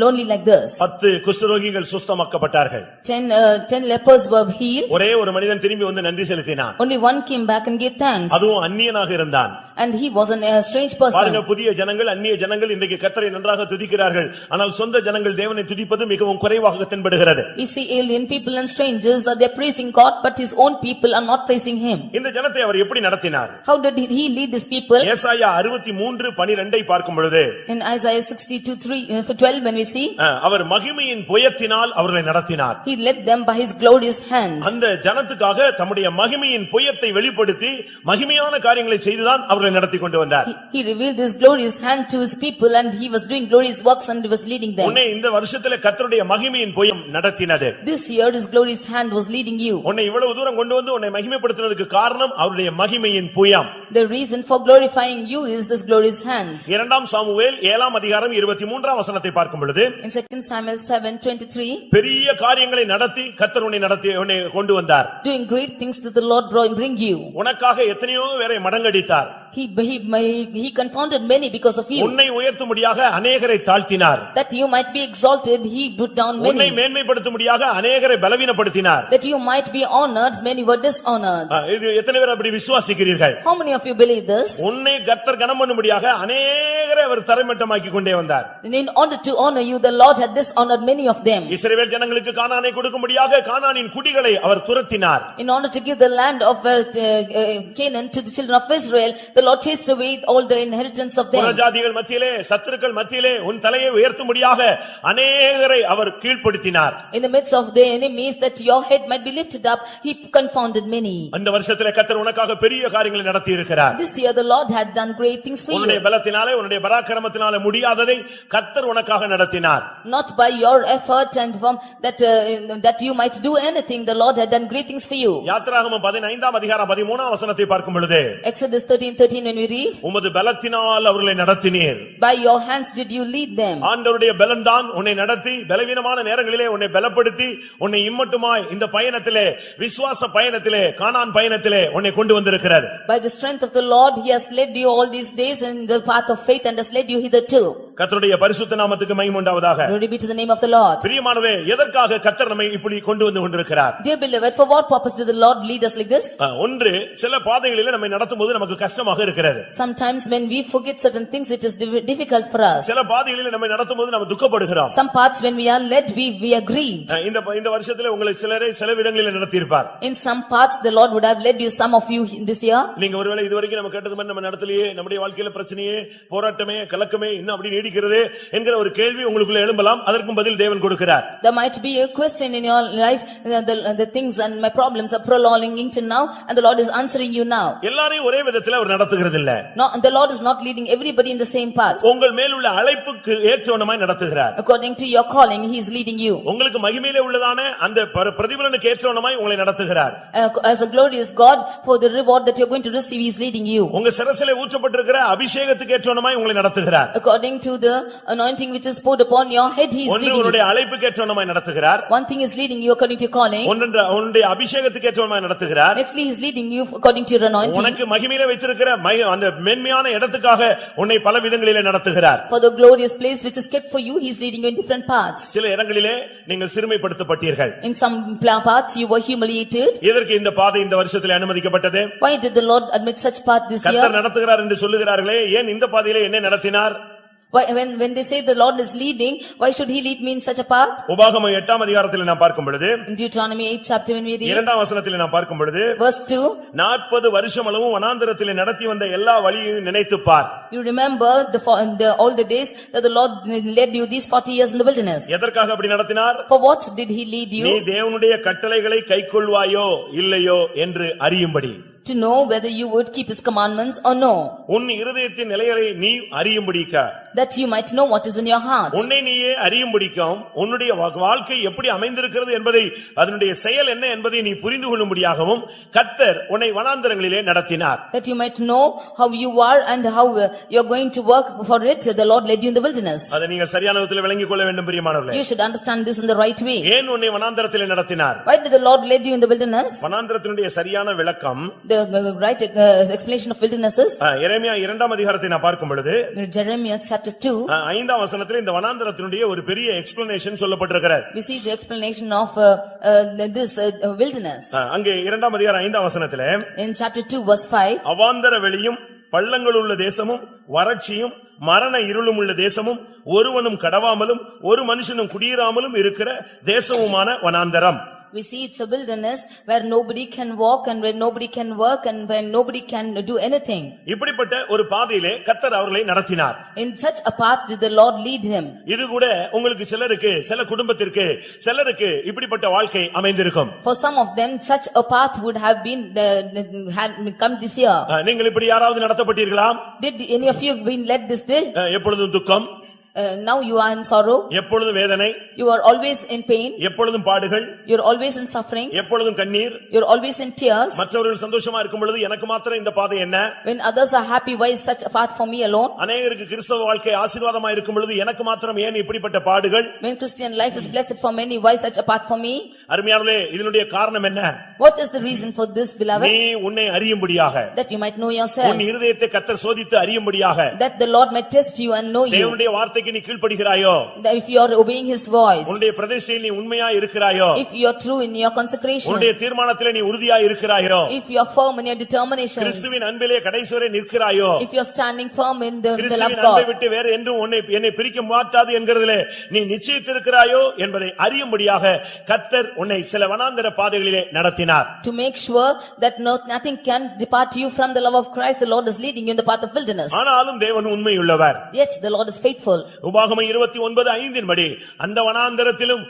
lonely like this. 10 குஷ்டரோகிகள் சுஸ்தமாக்கப்பட்டார்கள். 10 lepers were healed. ஒரே ஒரு மனிதன் திரும்பி வந்து நன்றி செலுத்தினான். Only one came back and gave thanks. அதுவும் அந்நியனாக இருந்தான். And he was a strange person. பாருங்க, புதிய ஜனங்கள் அந்நிய ஜனங்கள் இன்றைக்கு கர்த்தரை நன்றாக துதிக்கிறார்கள். ஆனால் சொந்த ஜனங்கள் தேவனை துதிப்பது மிகவும் குறைவாக தென்படுகிறது. We see alien people and strangers are they praising God, but his own people are not praising him. இந்த ஜனத்தை அவர் எப்படி நடத்தினார்? How did he lead these people? ஏசாயா 63:12 பார்க்கும் பொழுது, In Isaiah 62:12 when we see, அவர் மகிமையின் புயத்தினால் அவர்களை நடத்தினார். he led them by his glorious hand. அந்த ஜனத்துக்காக தம்முடைய மகிமையின் புயத்தை வெளிப்படுத்தி மகிமையான காரியங்களை செய்துதான் அவர்களை நடத்தி கொண்டு வந்தார். He revealed his glorious hand to his people and he was doing glorious works and he was leading them. உன்னை இந்த வருஷத்திலே கர்த்தருடைய மகிமையின் புயம் நடத்தினது. This year his glorious hand was leading you. உன்னை இவ்வளவு தூரம் கொண்டு வந்து உன்னை மகிமைப்படுத்தினதுக்கு காரணம் அவருடைய மகிமையின் புயம். The reason for glorifying you is this glorious hand. 2 Samuel 7:23 பார்க்கும் பொழுது, In 2 Samuel 7:23, பெரிய காரியங்களை நடத்தி கர்த்தர் உன்னை கொண்டு வந்தார். doing great things to the Lord bring you. உனக்காக எத்தனையோ பேரை மடங்கடித்தார். He confounded many because of you. உன்னை உயர்த்தும்படியாக அநேகரை தாழ்த்தினார். That you might be exalted, he put down உன்னை many. மேன்மைப்படுத்தும்படியாக அநேகரை பலவீனப்படுத்தினார். That you might be honored, many were dishonored. இது எத்தனை பேர் அப்படி விசுவாசிக்கிறீர்கள்? How many of you believe this? உன்னை கர்த்தர் கனம் பண்ணும்படியாக அநேகரை அவர் தரைமட்டமாக்கி கொண்டே வந்தார். In order to honor you, the Lord had dishonored many of them. இஸ்ரவேல் ஜனங்களுக்கு கானானை கொடுக்கும்படியாக கானானின் குடிகளை அவர் துரத்தினார். In order to give the land of Canaan to the children of Israel, the Lord chased away all the inheritance of them. புறஜாதிகள் மத்தியிலே, சத்துருக்கள் மத்தியிலே உன் தலையை உயர்த்தும்படியாக அநேகரை அவர் கீழ்ப்படுத்தினார். In the midst of the enemies, that your head might be lifted up, he confounded many. அந்த வருஷத்திலே கர்த்தர் உனக்காக பெரிய காரியங்களை நடத்தி இருக்கிறார். This year the Lord had done great things for உன்னுடைய you. பலத்தினாலே, உன்னுடைய பராக்கிரமத்தினாலே முடியாததை கர்த்தர் உனக்காக நடத்தினார். Not by your effort and that you might do anything, the Lord had done great things for you. யாத்திராகமம் 15:13 பார்க்கும் பொழுது, Exodus 13:13 when we read, உமது பலத்தினால் அவர்களை நடத்தினீர். by your hands did you lead them. ஆண்டவருடைய பலன்தான் உன்னை நடத்தி, பலவீனமான நேரங்களிலே உன்னை பலப்படுத்தி, உன்னை இம்மட்டுமாய் இந்த பயணத்திலே, விசுவாச பயணத்திலே, கானான் பயணத்திலே உன்னை கொண்டு வந்திருக்கிறார். By the strength of the Lord he has led you all these days in the path of faith and has led you hitherto. கர்த்தருடைய பரிசுத்த நாமத்துக்கு மகிமை உண்டாவதாக. Glory be to the name of the Lord. பிரியமானவே, எதற்காக கர்த்தர் நம்மை இப்படி கொண்டு வந்து கொண்டிருக்கிறார்? Dear beloved, for what purpose did the Lord lead us like this? ஒன்று, சில பாதைகளிலே நம்மை நடத்தும்போது நமக்கு கஷ்டமாக இருக்கிறது. Sometimes when we forget certain things, it is difficult for us. சில பாதைகளிலே நம்மை நடத்தும்போது நாம் துக்கப்படுகிறோம். Some paths when we are led, we are grieved. இந்த வருஷத்திலே உங்களை சிலரை சில விதங்களிலே நடத்தி இருப்பார். In some paths the Lord would have led you, some of you in this year. நீங்க ஒருவேளை இதுவரைக்கும் நம்ம கேட்டது மாதிரி நம்ம நடத்தலையே, நம்முடைய வாழ்க்கையில பிரச்சனையே, போராட்டமே, கலக்கமே இன்னும் அப்படி நீடிக்கிறதே என்கிற ஒரு கேள்வி உங்களுக்குள்ள எழும்பலாம். அதற்கும் பதில் தேவன் கொடுக்கிறார். There might be a question in your life, the things and my problems are prolonging till now, and the Lord is answering you now. எல்லாரையும் ஒரே விதத்தில் அவர் நடத்துகிறது இல்ல. No, the Lord is not leading everybody in the same path. உங்கள் மேல் உள்ள அழைப்புக்கு ஏற்றவனமாய் நடத்துகிறார். According to your calling, he is leading you. உங்களுக்கு மகிமையிலே உள்ளதான அந்த பிரதிபலனுக்கு ஏற்றவனமாய் உங்களை நடத்துகிறார். As a glorious God, for the reward that you are going to receive, he is leading you. உங்க சிரசிலே ஊற்றப்பட்டிருக்கிற அபிஷேகத்துக்கு ஏற்றவனமாய் உங்களை நடத்துகிறார். According to the anointing which is poured upon your head, he is leading you. உன்னுடைய அழைப்புக்கு ஏற்றவனமாய் நடத்துகிறார். One thing is leading you according to your calling. உன்னுடைய அபிஷேகத்துக்கு ஏற்றவனமாய் நடத்துகிறார். Nextly, he is leading you according to your anointing. உனக்கு மகிமையிலே வைத்திருக்கிற அந்த மேன்மையான இடத்துக்காக உன்னை பல விதங்களிலே நடத்துகிறார். For the glorious place which is kept for you, he is leading you in different paths. சில இடங்களிலே நீங்கள் சிறுமைப்படுத்தப்பட்டீர்கள். In some paths you were humiliated. எதற்கு இந்த பாதை இந்த வருஷத்திலே அனுமதிக்கப்பட்டது? Why did the Lord admit such path this year? கர்த்தர் நடத்துகிறார் என்று சொல்லுகிறார்களே, ஏன் இந்த பாதையிலே என்ன நடத்தினார்? Why, when they say the Lord is leading, why should he lead me in such a path? உபாகமம் 8 நாம் பார்க்கும் பொழுது, In Deuteronomy 8 chapter when we read, 2 நாம் பார்க்கும் பொழுது, verse 2, 40 வருஷம் அளவும் வனாந்தரத்திலே நடத்தி வந்த எல்லா வழியையும் நினைத்துப் பார். you remember all the days that the Lord led you these 40 years in the wilderness. எதற்காக அப்படி நடத்தினார்? For what did he lead நீ you? தேவனுடைய கட்டளைகளை கைக்கொள்வாயோ இல்லையோ என்று அறியும்படி. To know whether you would keep his commandments or no. உன் இருதயத்தின் நிலையை நீ அறியும்படிக்க. that you might know what is in your heart. உன்னை நீயே அறியும்படிக்கும் உன்னுடைய வாழ்க்கை எப்படி அமைந்திருக்கிறது என்பதை அதனுடைய செயல் என்ன என்பதை நீ புரிந்து கொள்ளும்படியாகவும் கர்த்தர் உன்னை வனாந்தரங்களிலே நடத்தினார். That you might know how you are and how you are going to work for it, the Lord led you in the wilderness. அதை நீங்கள் சரியான விதத்தில் விளங்கிக் கொள்ள வேண்டும் பிரியமானவர்களே. You should understand this in the right way. ஏன் உன்னை வனாந்தரத்திலே நடத்தினார்? Why did the Lord lead you in the wilderness? வனாந்தரத்தினுடைய சரியான விளக்கம் The right explanation of wilderness is எரேமியா 2ஆம் அதிகாரத்தை நான் பார்க்கும் பொழுது Jeremiah chapter 2. 5ஆம் வசனத்திலே இந்த வனாந்தரத்தினுடைய ஒரு பெரிய எக்ஸ்பிளனேஷன் சொல்லப்பட்டிருக்கிறது. We see the explanation of this wilderness. அங்கே 2ஆம் அதிகாரம் 5ஆம் வசனத்திலே In chapter 2 verse 5. அவாந்தர வெளியும் பள்ளங்களுள்ள தேசமும் வறட்சியும் மரண இருளும் உள்ள தேசமும் ஒருவனும் கடவாமலும் ஒரு மனுஷனும் குடியிராமலும் இருக்கிற தேசமுமான வனாந்தரம். We see it's a wilderness where nobody can walk and where nobody can work and where nobody can do anything. இப்படிப்பட்ட ஒரு பாதையிலே கர்த்தர் அவர்களை நடத்தினார். In such a path did the Lord lead him. இது கூட உங்களுக்கு சிலருக்கு சில குடும்பத்திற்கு சிலருக்கு இப்படிப்பட்ட வாழ்க்கை அமைந்திருக்கும். For some of them such a path would have been had come this year. நீங்கள் இப்படி யாராவது நடத்தப்பட்டீர்களா? Did any of you been led this day? எப்பொழுதும் துக்கம், now you are in sorrow, எப்பொழுதும் வேதனை, you are always in pain, எப்பொழுதும் பாடுகள், you are always in sufferings, எப்பொழுதும் கண்ணீர், you are always in tears. மற்றவர்கள் சந்தோஷமா இருக்கும் பொழுது எனக்கு மாத்திரம் இந்த பாதை என்ன? When others are happy, why is such a path for me alone? அநேகருக்கு கிறிஸ்தவ வாழ்க்கை ஆசீர்வாதமா இருக்கும் பொழுது எனக்கு மாத்திரம் ஏன் இப்படிப்பட்ட பாடுகள்? When Christian life is blessed for many, why such a path for me? அருமையானவர்களே, இதனுடைய காரணம் என்ன? What is the reason for this, beloved? நீ உன்னை அறியும்படியாக, That you might know yourself, உன் இருதயத்தை கர்த்தர் சோதித்து அறியும்படியாக, that the Lord might test you and know you. தேவனுடைய வார்த்தைக்கு நீ கீழ்ப்படிகிறாயோ? That if you are obeying his voice, உன்னுடைய பிரதிஷ்டையில் நீ உண்மையா இருக்கிறாயோ? if you are true in your consecration, உன்னுடைய தீர்மானத்திலே நீ உறுதியா இருக்கிறாயோ? if you are firm in your determinations, கிறிஸ்துவின் அன்பிலே கடைசி வரை நிற்கிறாயோ? if you are standing firm in the love of கிறிஸ்துவின் அன்பை God, விட்டு வேற என்றும் என்னை பிரிக்க மாட்டாது என்கிறதிலே நீ நிச்சயித்திருக்கிறாயோ என்பதை அறியும்படியாக கர்த்தர் உன்னை சில வனாந்தர பாதைகளிலே நடத்தினார். to make sure that nothing can depart you from the love of Christ, the Lord is leading you in the path of wilderness. ஆனாலும் தேவன் உண்மையுள்ளவர். Yet the Lord is faithful. உபாகமம் 29:5 படி அந்த வனாந்தரத்திலும்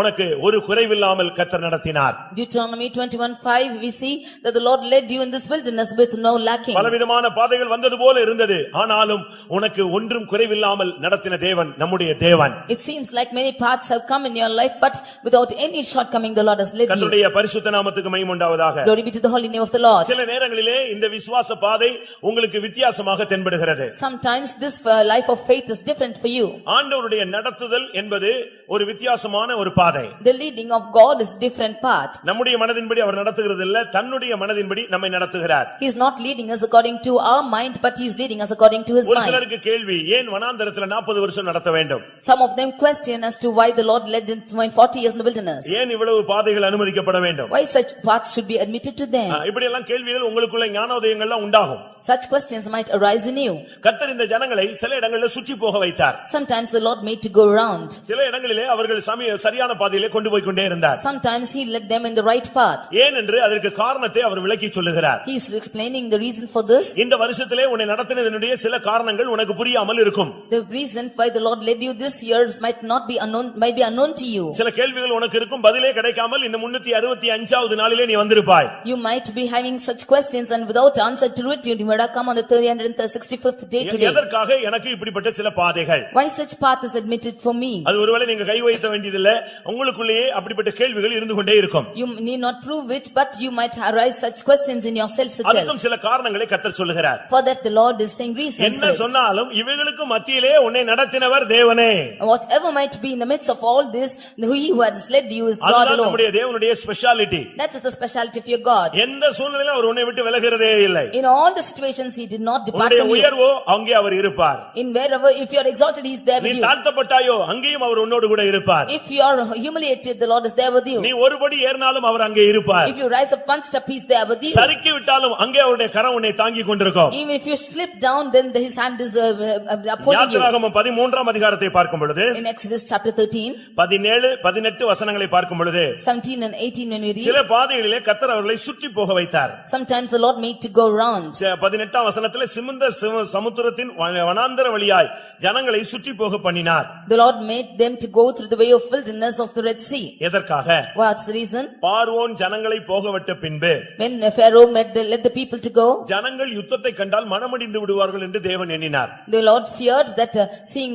உனக்கு ஒரு குறைவில்லாமல் கர்த்தர் நடத்தினார். Deuteronomy 21:5 we see that the Lord led you in this wilderness with no lacking. பலவிதமான பாதைகள் வந்தது போல இருந்தது, ஆனாலும் உனக்கு ஒன்றும் குறைவில்லாமல் நடத்தின தேவன் நம்முடைய தேவன். It seems like many paths have come in your life, but without any shortcoming the Lord has led you. கர்த்தருடைய பரிசுத்த நாமத்துக்கு மகிமை உண்டாவதாக. Glory be to the holy name of the Lord. சில நேரங்களிலே இந்த விசுவாச பாதை உங்களுக்கு வித்தியாசமாக தென்படுகிறது. Sometimes this life of faith is different for you. ஆண்டவருடைய நடத்துதல் என்பது ஒரு வித்தியாசமான ஒரு பாதை. The leading of God is different path. நம்முடைய மனதின்படி அவர் நடத்துகிறது இல்ல, தன்னுடைய மனதின்படி நம்மை நடத்துகிறார். He is not leading us according to our mind, but he is leading us according to his ஒரு mind. சிலருக்கு கேள்வி, ஏன் வனாந்தரத்துல 40 வருஷம் நடத்த வேண்டும்? Some of them question as to why the Lord led them 40 years in the wilderness. ஏன் இவ்வளவு பாதைகள் அனுமதிக்கப்பட வேண்டும்? Why such paths should be admitted to them? இப்படி எல்லாம் கேள்விகள் உங்களுக்குள்ள ஞானோதயங்கள்லாம் உண்டாகும். Such questions might arise in you. கர்த்தர் இந்த ஜனங்களை சில இடங்களில் சுற்றி போக வைத்தார். Sometimes the Lord made to go around. சில இடங்களிலே அவர்கள் சரியான பாதையிலே கொண்டு போய் கொண்டே இருந்தார். Sometimes he led them in the right path. ஏன் என்று அதற்கு காரணத்தை அவர் விளக்கி சொல்லுகிறார். He is explaining the reason for this. இந்த வருஷத்திலே உன்னை நடத்தினதனுடைய சில காரணங்கள் உனக்கு புரியாமல் இருக்கும். The reason why the Lord led you this year might not be unknown, might be unknown to you. சில கேள்விகள் உனக்கு இருக்கும், பதிலே கிடைக்காமல் இந்த 365வது நாளிலே நீ வந்திருப்பாய். You might be having such questions and without answer to it, you would have come on the 365th day today. எதற்காக எனக்கு இப்படிப்பட்ட சில பாதைகள்? Why such path is admitted for me? அது ஒருவேளை நீங்க கை வைத்த வேண்டியதில்லை, உங்களுக்குள்ளேயே அப்படிப்பட்ட கேள்விகள் இருந்து கொண்டே இருக்கும். You need not prove it, but you might arise such questions in yourself itself. அதுக்கும் சில காரணங்களை கர்த்தர் சொல்லுகிறார். For that the Lord is saying reasons என்ன for it. சொன்னாலும் இவைகளுக்கு மத்தியிலே உன்னை நடத்தினவர் தேவனே. Whatever might be in the midst of all this, he who has led you is God அதுதான் alone. நம்முடைய தேவனுடைய speciality. That is the speciality of your God. எந்த சூழ்நிலையிலும் அவர் உன்னை விட்டு விலகுறதே இல்லை. In all the situations he did not depart உன்னுடைய from you. உயர்வோ அங்கே அவர் இருப்பார். In wherever, if you are exalted, he is there நீ with you. தாழ்த்தப்பட்டாயோ அங்கேயும் அவர் உன்னோடு கூட இருப்பார். If you are humiliated, the Lord is there with you. நீ ஒருபடி ஏறினாலும் அவர் அங்கே இருப்பார். If you rise up one step, he is there with you. சறுக்கி விட்டாலும் அங்கே அவருடைய கரம் உன்னை தாங்கிக் கொண்டிருக்கும். Even if you slip down, then his hand is upholding you. யாத்திராகமம் 13ஆம் அதிகாரத்தை பார்க்கும் பொழுது, In Exodus chapter 13, 17, 18 வசனங்களை பார்க்கும் பொழுது, 17 and 18 when we read, சில பாதைகளிலே கர்த்தர் அவர்களை சுற்றி போக வைத்தார். Sometimes the Lord made to go round. 18ஆம் வசனத்திலே சிமந்த சமுத்திரத்தின் வனாந்தர வழியாய் ஜனங்களை சுற்றி போக பண்ணினார். The Lord made them to go through the way of wilderness of the Red Sea. எதற்காக? What's the reason? பார்வோன் ஜனங்களை போகவிட்ட பின்பு When Pharaoh led the people to go, ஜனங்கள் யுத்தத்தை கண்டால் மனமடிந்து விடுவார்கள் என்று தேவன் எண்ணினார். the Lord feared that seeing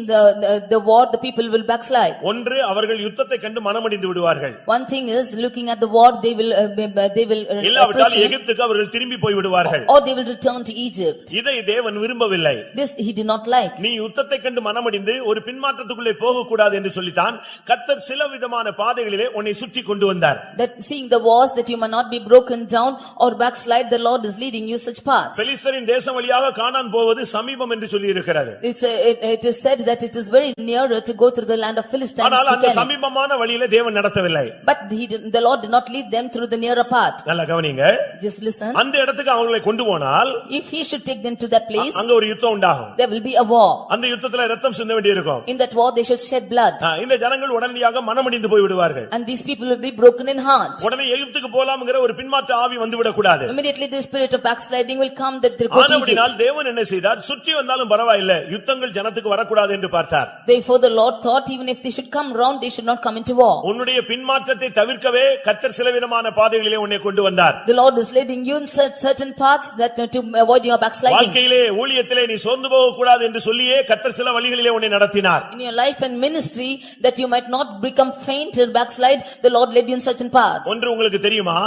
the war, the people will backslide. ஒன்று, அவர்கள் யுத்தத்தை கண்டு மனமடிந்து விடுவார்கள். One thing is, looking at the war, they will இல்லாவிட்டால் எகிப்துக்கு அவர்கள் திரும்பி போய் விடுவார்கள். or they will return to Egypt. இதை தேவன் விரும்பவில்லை. This he did not like. நீ யுத்தத்தை கண்டு மனமடிந்து ஒரு பின்மாற்றத்துக்குள்ளே போக கூடாது என்று சொல்லித்தான் கர்த்தர் சில விதமான பாதைகளிலே உன்னை சுற்றி கொண்டு வந்தார். That seeing the wars, that you might not be broken down or backslide, the Lord is leading you such paths. பெலிஸ்தரின் தேசம் வழியாக கானான் போவது சமீபம் என்று சொல்லி இருக்கிறது. It is said that it is very nearer to go through the land of Philistines ஆனால் to அந்த Canaan. சமீபமான வழியிலே தேவன் நடத்தவில்லை. But the Lord did not lead them through the nearer path. நல்லா கவனிங்க. Just listen. அந்த இடத்துக்கு அவங்களை கொண்டு போனால் If he should take them to that place, அங்க ஒரு யுத்தம் உண்டாகும். there will be a war. அந்த யுத்தத்துல ரத்தம் சிந்த வேண்டியிருக்கும். In that war they should shed blood. இந்த ஜனங்கள் உடனடியாக மனமடிந்து போய் விடுவார்கள். And these people will be broken in heart. உடனே எகிப்துக்கு போலாம்ங்கற ஒரு பின்மாற்ற ஆவி வந்து விட கூடாது. Immediately the spirit of backsliding will come that they go to Egypt. ஆனபடியால் தேவன் என்ன செய்தார்? சுற்றி வந்தாலும் பரவாயில்லை, யுத்தங்கள் ஜனத்துக்கு வரக்கூடாது என்று பார்த்தார். Therefore the Lord thought even if they should come round, they should not come into war. உன்னுடைய பின்மாற்றத்தை தவிர்க்கவே கர்த்தர் சில விதமான பாதைகளிலே உன்னை கொண்டு வந்தார். The Lord is leading you in certain paths that to avoid your backsliding. வாழ்க்கையிலே ஊழியத்திலே நீ சோர்ந்து போக கூடாது என்று சொல்லியே கர்த்தர் சில வழிகளிலே உன்னை நடத்தினார். In your life and ministry, that you might not become faint or backslide, the Lord led you in certain paths. ஒன்று உங்களுக்கு தெரியுமா?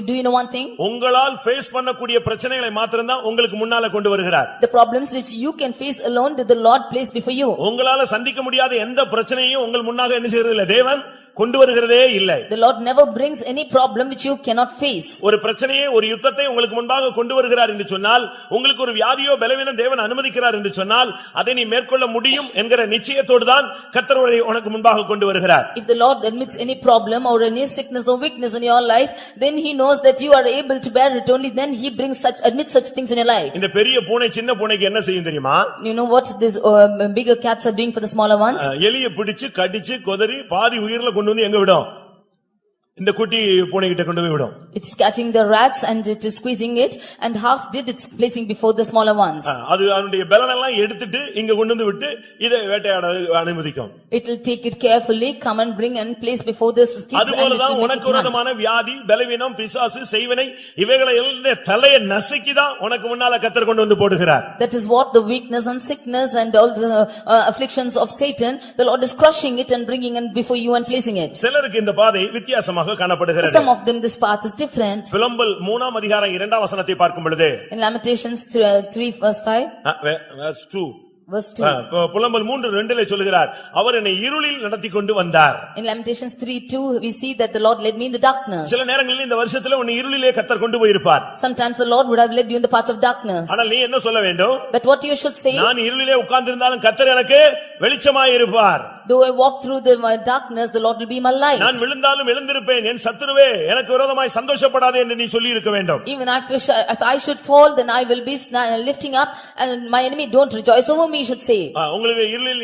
Do you know one thing? உங்களால் ஃபேஸ் பண்ணக்கூடிய பிரச்சனைகளை மாத்திரம் தான் உங்களுக்கு முன்னால கொண்டு வருகிறார். The problems which you can face alone, did the Lord place before you. உங்களால சந்திக்க முடியாத எந்த பிரச்சனையும் உங்கள் முன்னாக என்ன செய்யறது இல்ல, தேவன் கொண்டு வருகிறதே இல்லை. The Lord never brings any problem which you cannot face. ஒரு பிரச்சனையை, ஒரு யுத்தத்தை உங்களுக்கு முன்பாக கொண்டு வருகிறார் என்று சொன்னால், உங்களுக்கு ஒரு வியாதியோ பலவீனம் தேவன் அனுமதிக்கிறார் என்று சொன்னால், அதை நீ மேற்கொள்ள முடியும் என்கிற நிச்சயத்தோடு தான் கர்த்தர் உனக்கு முன்பாக கொண்டு வருகிறார். If the Lord admits any problem or any sickness or weakness in your life, then he knows that you are able to bear it. Only then he admits such things in your life. இந்த பெரிய பூனை சின்ன பூனைக்கு என்ன செய்யும் தெரியுமா? You know what these bigger cats are doing for the smaller ones? எலியை பிடிச்சு கடிச்சு கொதறி பாதி உயிர்ல கொண்டு வந்து எங்க விடும்? இந்த குட்டி பூனை கிட்ட கொண்டு போய் விடும். It's catching the rats and it is squeezing it, and half did it's placing before the smaller ones. அது அதனுடைய பலன் எல்லாம் எடுத்துட்டு இங்க கொண்டு வந்து விட்டு இதை வேட்டையாட அனுமதிக்கும். It will take it carefully, come and bring and place before the kids. அதுபோல தான் உனக்கு விரோதமான வியாதி, பலவீனம், பிசாசு, செய்வினை இவைகளை எல்லாம் தலையை நசுக்கி தான் உனக்கு முன்னால கர்த்தர் கொண்டு வந்து போடுகிறார். That is what the weakness and sickness and all the afflictions of Satan, the Lord is crushing it and bringing it before you and placing it. சிலருக்கு இந்த பாதை வித்தியாசமாக காணப்படுகிறது. Some of them this path is different. புலம்பல் 3ஆம் அதிகாரம் 2ஆம் வசனத்தை பார்க்கும் பொழுது, In Lamentations 3 verse 5, verse 2, verse 2. புலம்பல் 3:2 சொல்லுகிறார், அவர் என்னை இருளில் நடத்தி கொண்டு வந்தார். In Lamentations 3:2 we see that the Lord led me in the darkness. சில நேரங்களில் இந்த வருஷத்துல உன்னை இருளிலே கர்த்தர் கொண்டு போய் இருப்பார். Sometimes the Lord would have led you in the paths of darkness. ஆனால் நீ என்ன சொல்ல வேண்டும்? But what you should say, நான் இருளிலே உட்கார்ந்திருந்தாலும் கர்த்தர் எனக்கு வெளிச்சமாய் இருப்பார். though I walk through the darkness, the Lord will be my light. நான் விழுந்தாலும் எழுந்திருப்பேன், என் சத்துருவே எனக்கு விரோதமாய் சந்தோஷப்படாதே என்று நீ சொல்லி இருக்க வேண்டும். Even if I should fall, then I will be lifting up, and my enemy don't rejoice over me, you should say. உங்களுக்கு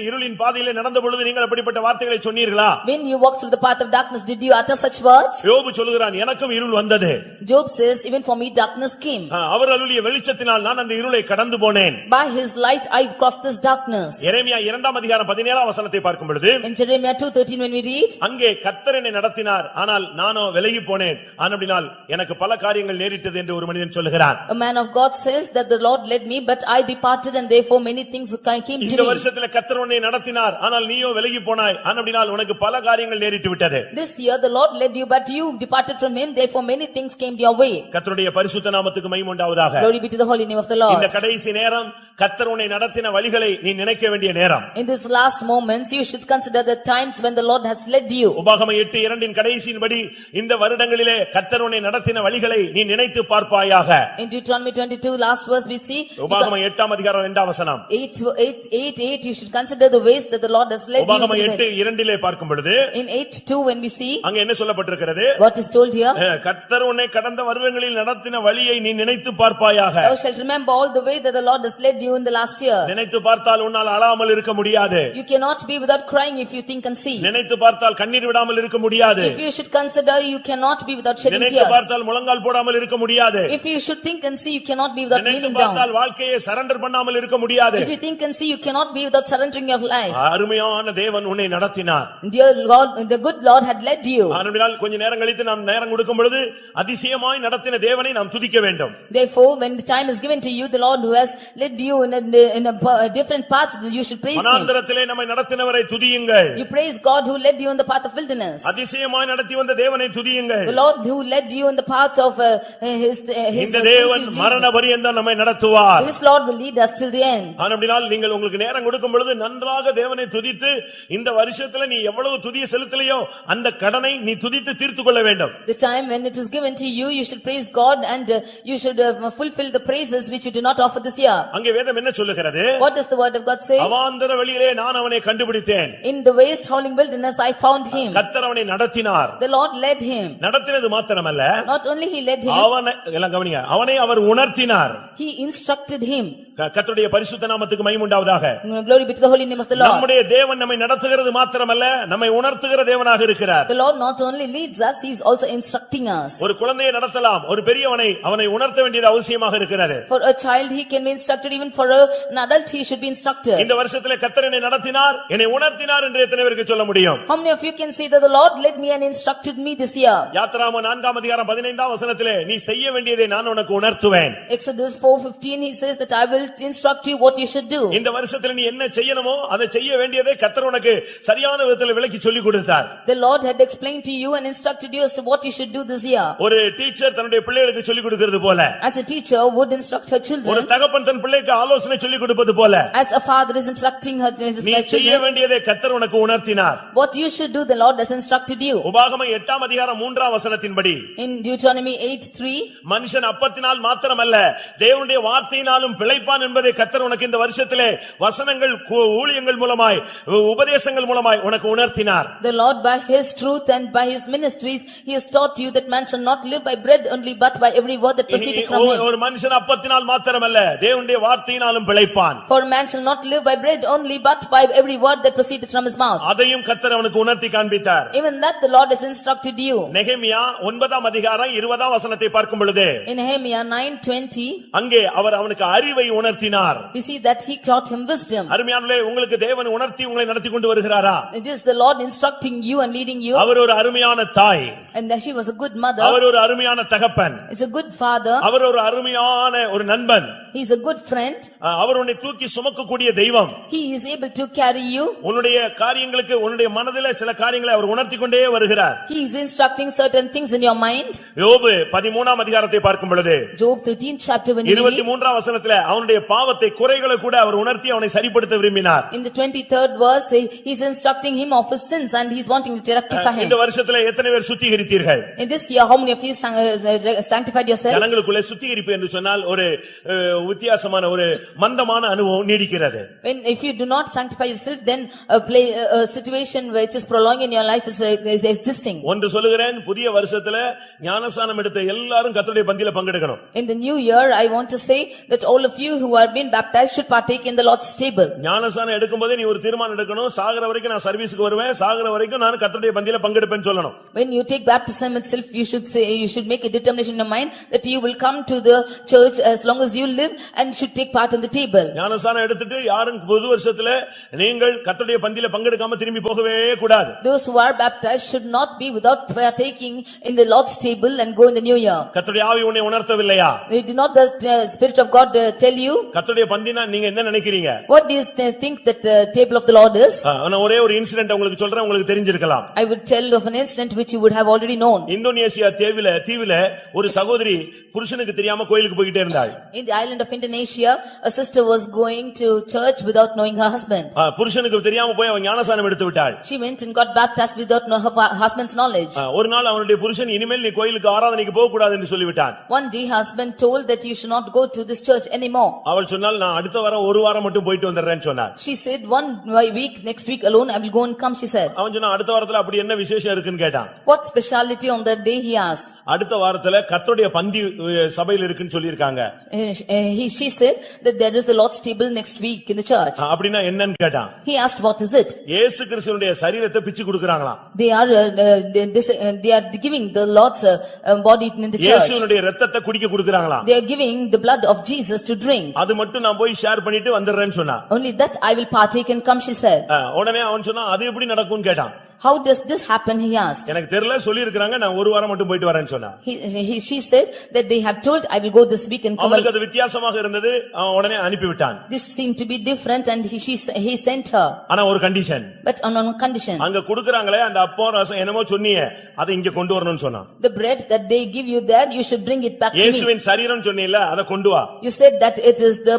இருளின் பாதையிலே நடந்த பொழுது நீங்கள் அப்படிப்பட்ட வார்த்தைகளை சொன்னீர்களா? When you walk through the path of darkness, did you utter such words? யோபு சொல்லுகிறான், எனக்கும் இருள் வந்தது. Job says, even for me darkness came. அவர் அருளிய வெளிச்சத்தினால் நான் அந்த இருளை கடந்து போனேன். By his light I crossed this darkness. எரேமியா 2ஆம் அதிகாரம் 17ஆம் வசனத்தை பார்க்கும் பொழுது, In Jeremiah 2:13 when we read, அங்கே கர்த்தர் என்னை நடத்தினார், ஆனால் நானோ விலகி போனேன், ஆனபடியால் எனக்கு பல காரியங்கள் நேரிட்டது என்று ஒரு மனிதன் சொல்லுகிறான். A man of God says that the Lord led me, but I departed, and therefore many things came to இந்த me. வருஷத்துல கர்த்தர் உன்னை நடத்தினார், ஆனால் நீயோ விலகி போனாய், ஆனபடியால் உனக்கு பல காரியங்கள் நேரிட்டு விட்டது. This year the Lord led you, but you departed from him, therefore many things came your way. கர்த்தருடைய பரிசுத்த நாமத்துக்கு மகிமை உண்டாவதாக. Glory be to the holy name of the Lord. இந்த கடைசி நேரம் கர்த்தர் உன்னை நடத்தின வழிகளை நீ நினைக்க வேண்டிய நேரம். In this last moments you should consider the times when the Lord has led you. உபாகமம் 8:2 கடைசியின்படி இந்த வருடங்களிலே கர்த்தர் உன்னை நடத்தின வழிகளை நீ நினைத்து பார்ப்பாயாக. In Deuteronomy 22 last verse we see, உபாகமம் 8ஆம் அதிகாரம் 2ஆம் வசனம், 8:8 you should consider the ways that the Lord has led you. உபாகமம் 8:2 பார்க்கும் பொழுது, In 8:2 when we see, அங்க என்ன சொல்லப்பட்டிருக்கிறது? what is told here, கர்த்தர் உன்னை கடந்த வருடங்களில் நடத்தின வழியை நீ நினைத்து பார்ப்பாயாக. thou shalt remember all the way that the Lord has led you in the last year. நினைத்து பார்த்தால் உன்னால் அழாமல் இருக்க முடியாது. You cannot be without crying if you think and see. நினைத்து பார்த்தால் கண்ணீர் விடாமல் இருக்க முடியாது. If you should consider, you cannot be without shedding நினைத்து tears. பார்த்தால் முழங்கால் போடாமல் இருக்க முடியாது. If you should think and see, you cannot be without நினைத்து kneeling down. பார்த்தால் வாழ்க்கையை சரண்டர் பண்ணாமல் இருக்க முடியாது. If you think and see, you cannot be without surrendering your life. அருமையான தேவன் உன்னை நடத்தினார். Dear Lord, the good Lord had led you. ஆனபடியால் கொஞ்ச நேரம் கழித்து நாம் நேரம் கொடுக்கும் பொழுது அதிசயமாய் நடத்தின தேவனை நாம் துதிக்க வேண்டும். Therefore, when the time is given to you, the Lord who has led you in a different path, you should praise Him. வனாந்தரத்திலே நம்மை நடத்தினவரை துதியுங்கள். You praise God who led you in the path of wilderness. அதிசயமாய் நடத்தி வந்த தேவனை துதியுங்கள். The Lord who led you in the path of His இந்த தேவன் மரண பரியந்தம் நம்மை நடத்துவார். This Lord will lead us till the end. ஆனபடியால் நீங்கள் உங்களுக்கு நேரம் கொடுக்கும் பொழுது நன்றாக தேவனை துதித்து இந்த வருஷத்துல நீ எவ்வளவு துதியை செலுத்தலையோ அந்த கடனை நீ துதித்து தீர்த்துக் கொள்ள வேண்டும். The time when it is given to you, you should praise God and you should fulfill the praises which you did not offer this year. அங்கே வேதம் என்ன சொல்லுகிறது? What does the word of God say? அவாந்தர வெளியிலே நான் அவனை கண்டுபிடித்தேன். In the waste howling wilderness I found him. கர்த்தர் அவனை நடத்தினார். The Lord led him. நடத்தினது மாத்திரமல்ல, Not only he led him, அவனை எல்லாம் கவனிங்க, அவனை அவர் உணர்த்தினார். he instructed him. கர்த்தருடைய பரிசுத்த நாமத்துக்கு மகிமை உண்டாவதாக. Glory be to the holy name of the Lord. நம்முடைய தேவன் நம்மை நடத்துகிறது மாத்திரமல்ல, நம்மை உணர்த்துகிற தேவனாக இருக்கிறார். The Lord not only leads us, he is also instructing us. ஒரு குழந்தையை நடத்தலாம், ஒரு பெரியவனை அவனை உணர்த்த வேண்டியது அவசியமாக இருக்கிறது. For a child he can be instructed, even for an adult he should be instructed. இந்த வருஷத்திலே கர்த்தர் என்னை நடத்தினார், என்னை உணர்த்தினார் என்று எத்தனை பேருக்கு சொல்ல முடியும்? How many of you can say that the Lord led me and instructed me this year? யாத்திராகமம் 4 அதிகாரம் 15 வசனத்திலே நீ செய்ய வேண்டியதை நான் உனக்கு உணர்த்துவேன். Exodus 4:15 he says that I will instruct you what you should do. இந்த வருஷத்துல நீ என்ன செய்யணுமோ அதை செய்ய வேண்டியதை கர்த்தர் உனக்கு சரியான விதத்தில் விளக்கி சொல்லி கொடுத்தார். The Lord had explained to you and instructed you as to what you should do this year. ஒரு டீச்சர் தன்னுடைய பிள்ளைகளுக்கு சொல்லி கொடுக்கிறது போல, As a teacher would instruct her ஒரு children, தகப்பன் தன் பிள்ளைக்கு ஆலோசனை சொல்லி கொடுப்பது போல, as a father is instructing his நீ செய்ய children, வேண்டியதை கர்த்தர் உனக்கு உணர்த்தினார். what you should do the Lord has instructed you. உபாகமம் 8 அதிகாரம் 3 வசனத்தின்படி, In Deuteronomy 8:3, மனுஷன் அப்பத்தினால் மாத்திரமல்ல தேவனுடைய வார்த்தையினாலும் பிழைப்பான் என்பதை கர்த்தர் உனக்கு இந்த வருஷத்திலே வசனங்கள் ஊழியங்கள் மூலமாய் உபதேசங்கள் மூலமாய் உனக்கு உணர்த்தினார். the Lord by his truth and by his ministries he has taught you that man shall not live by bread only but by every word that proceedeth from him. ஒரு மனுஷன் அப்பத்தினால் மாத்திரமல்ல தேவனுடைய வார்த்தையினாலும் பிழைப்பான். For man shall not live by bread only but by every word that proceedeth from his mouth. அதையும் கர்த்தர் அவனுக்கு உணர்த்தி காண்பித்தார். Even that the Lord has instructed you. நெகேமியா 9 அதிகாரம் 20 வசனத்தை பார்க்கும் பொழுது, In Nehemiah 9:20, அங்கே அவர் அவனுக்கு அறிவை உணர்த்தினார். we see that he taught him wisdom. அருமையானவர்களே, உங்களுக்கு தேவன் உணர்த்தி உங்களை நடத்தி கொண்டு வருகிறாரா? It is the Lord instructing you and leading you. அவர் ஒரு அருமையான தாய், And that she was a good mother. அவர் ஒரு அருமையான தகப்பன், It's a good father. அவர் ஒரு அருமையான ஒரு நண்பன், He is a good friend. அவர் உன்னை தூக்கி சுமக்கக்கூடிய தெய்வம். He is able to carry you. உன்னுடைய காரியங்களுக்கு உன்னுடைய மனதிலே சில காரியங்களை அவர் உணர்த்தி கொண்டே வருகிறார். He is instructing certain things in your mind. யோபு 13 அதிகாரத்தை பார்க்கும் பொழுது, Job 13th chapter when we read, 23 வசனத்திலே அவனுடைய பாவத்தை குறைகளை கூட அவர் உணர்த்தி அவனை சரிப்படுத்த விரும்பினார். in the 23rd verse he is instructing him of his sins and he is wanting to rectify him. இந்த வருஷத்திலே எத்தனை பேர் சுத்திகரித்தீர்கள்? In this year how many of you sanctified yourself? ஜனங்களுக்குள்ளே சுத்திகரிப்பு என்று சொன்னால் ஒரு வித்தியாசமான ஒரு மந்தமான அனுபவம் நீடிக்கிறது. When if you do not sanctify yourself then a situation which is prolonging in your life is existing. ஒன்று சொல்லுகிறேன், புதிய வருஷத்துல ஞானஸ்நானம் எடுத்த எல்லாரும் கர்த்தருடைய பந்தியில பங்கெடுக்கணும். In the new year I want to say that all of you who are been baptized should partake in the Lord's table. ஞானஸ்நானம் எடுக்கும்போதே நீ ஒரு தீர்மானம் எடுக்கணும், சாகர வரைக்கும் நான் சர்வீஸ்க்கு வருவேன், சாகர வரைக்கும் நான் கர்த்தருடைய பந்தியில பங்கெடுப்பேன்னு சொல்லணும். When you take baptism itself you should say, you should make a determination in your mind that you will come to the church as long as you live and should take part in the table. ஞானஸ்நானம் எடுத்துட்டு யாரும் புது வருஷத்துல நீங்கள் கர்த்தருடைய பந்தியில பங்கெடுக்காம திரும்பி போகவே கூடாது. Those who are baptized should not be without partaking in the Lord's table and go in the new year. கர்த்தருடைய ஆவி உன்னை உணர்த்தவில்லையா? Did not the Spirit of God tell you? கர்த்தருடைய பந்தினா நீங்க என்ன நினைக்கிறீங்க? What do you think that the table of the Lord is? நான் ஒரே ஒரு இன்சிடென்ட் உங்களுக்கு சொல்றேன், உங்களுக்கு தெரிஞ்சிருக்கலாம். I would tell of an incident which you would have already known. Indonesia தீவில ஒரு சகோதரி புருஷனுக்கு தெரியாம கோயிலுக்கு போயிட்டே இருந்தாள். In the island of Indonesia, a sister was going to church without knowing her husband. புருஷனுக்கு தெரியாம போய் அவன் ஞானஸ்நானம் எடுத்து விட்டாள். She went and got baptized without her husband's knowledge. ஒரு நாள் அவனுடைய புருஷன் இனிமேல் நீ கோயிலுக்கு ஆராதனைக்கு போக கூடாது என்று சொல்லிவிட்டான். One day husband told that you should not go to this church anymore. அவள் சொன்னால் நான் அடுத்த வாரம் ஒரு வாரம் மட்டும் போயிட்டு வந்துறேன்னு சொன்னார். She said one week, next week alone I will go and come, she said. அவன் சொன்னா அடுத்த வாரத்துல அப்படி என்ன விசேஷம் இருக்குன்னு கேட்டான். What speciality on that day he asked. அடுத்த வாரத்துல கர்த்தருடைய பந்தி சபையில் இருக்குன்னு சொல்லிருக்காங்க. she said that there is the Lord's table next week in the church. அப்படின்னா என்னன்னு கேட்டான். He asked what is it? இயேசு கிறிஸ்துவினுடைய சரீரத்தை பிச்சு கொடுக்கறாங்களாம். They are giving the Lord's body in the church. இயேசுவினுடைய இரத்தத்தை குடிக்க கொடுக்கறாங்களாம். They are giving the blood of Jesus to drink. அது மட்டும் நான் போய் ஷேர் பண்ணிட்டு வந்துறேன்னு சொன்னா. Only that I will partake and come, she said. உடனே அவன் சொன்னா அது எப்படி நடக்கும்னு கேட்டான். How does this happen, he asked. எனக்கு தெரியல சொல்லி இருக்காங்க நான் ஒரு வாரம் மட்டும் போயிட்டு வரேன்னு சொன்னா. She said that they have told I will go this week and come. அவளுக்கு அது வித்தியாசமாக இருந்தது. உடனே அனுப்பி விட்டான். This seemed to be different and he sent her. ஆனா ஒரு condition. But on a condition. அங்க குடுக்குறாங்களே அந்த அப்பம் ரசம் என்னமோ சொன்னீங்க அதை இங்க கொண்டு வரணும்னு சொன்னான். The bread that they give you there, you should bring it back to me. இயேசுவின் சரீரம் சொன்னீல அதை கொண்டு வா. You said that it is the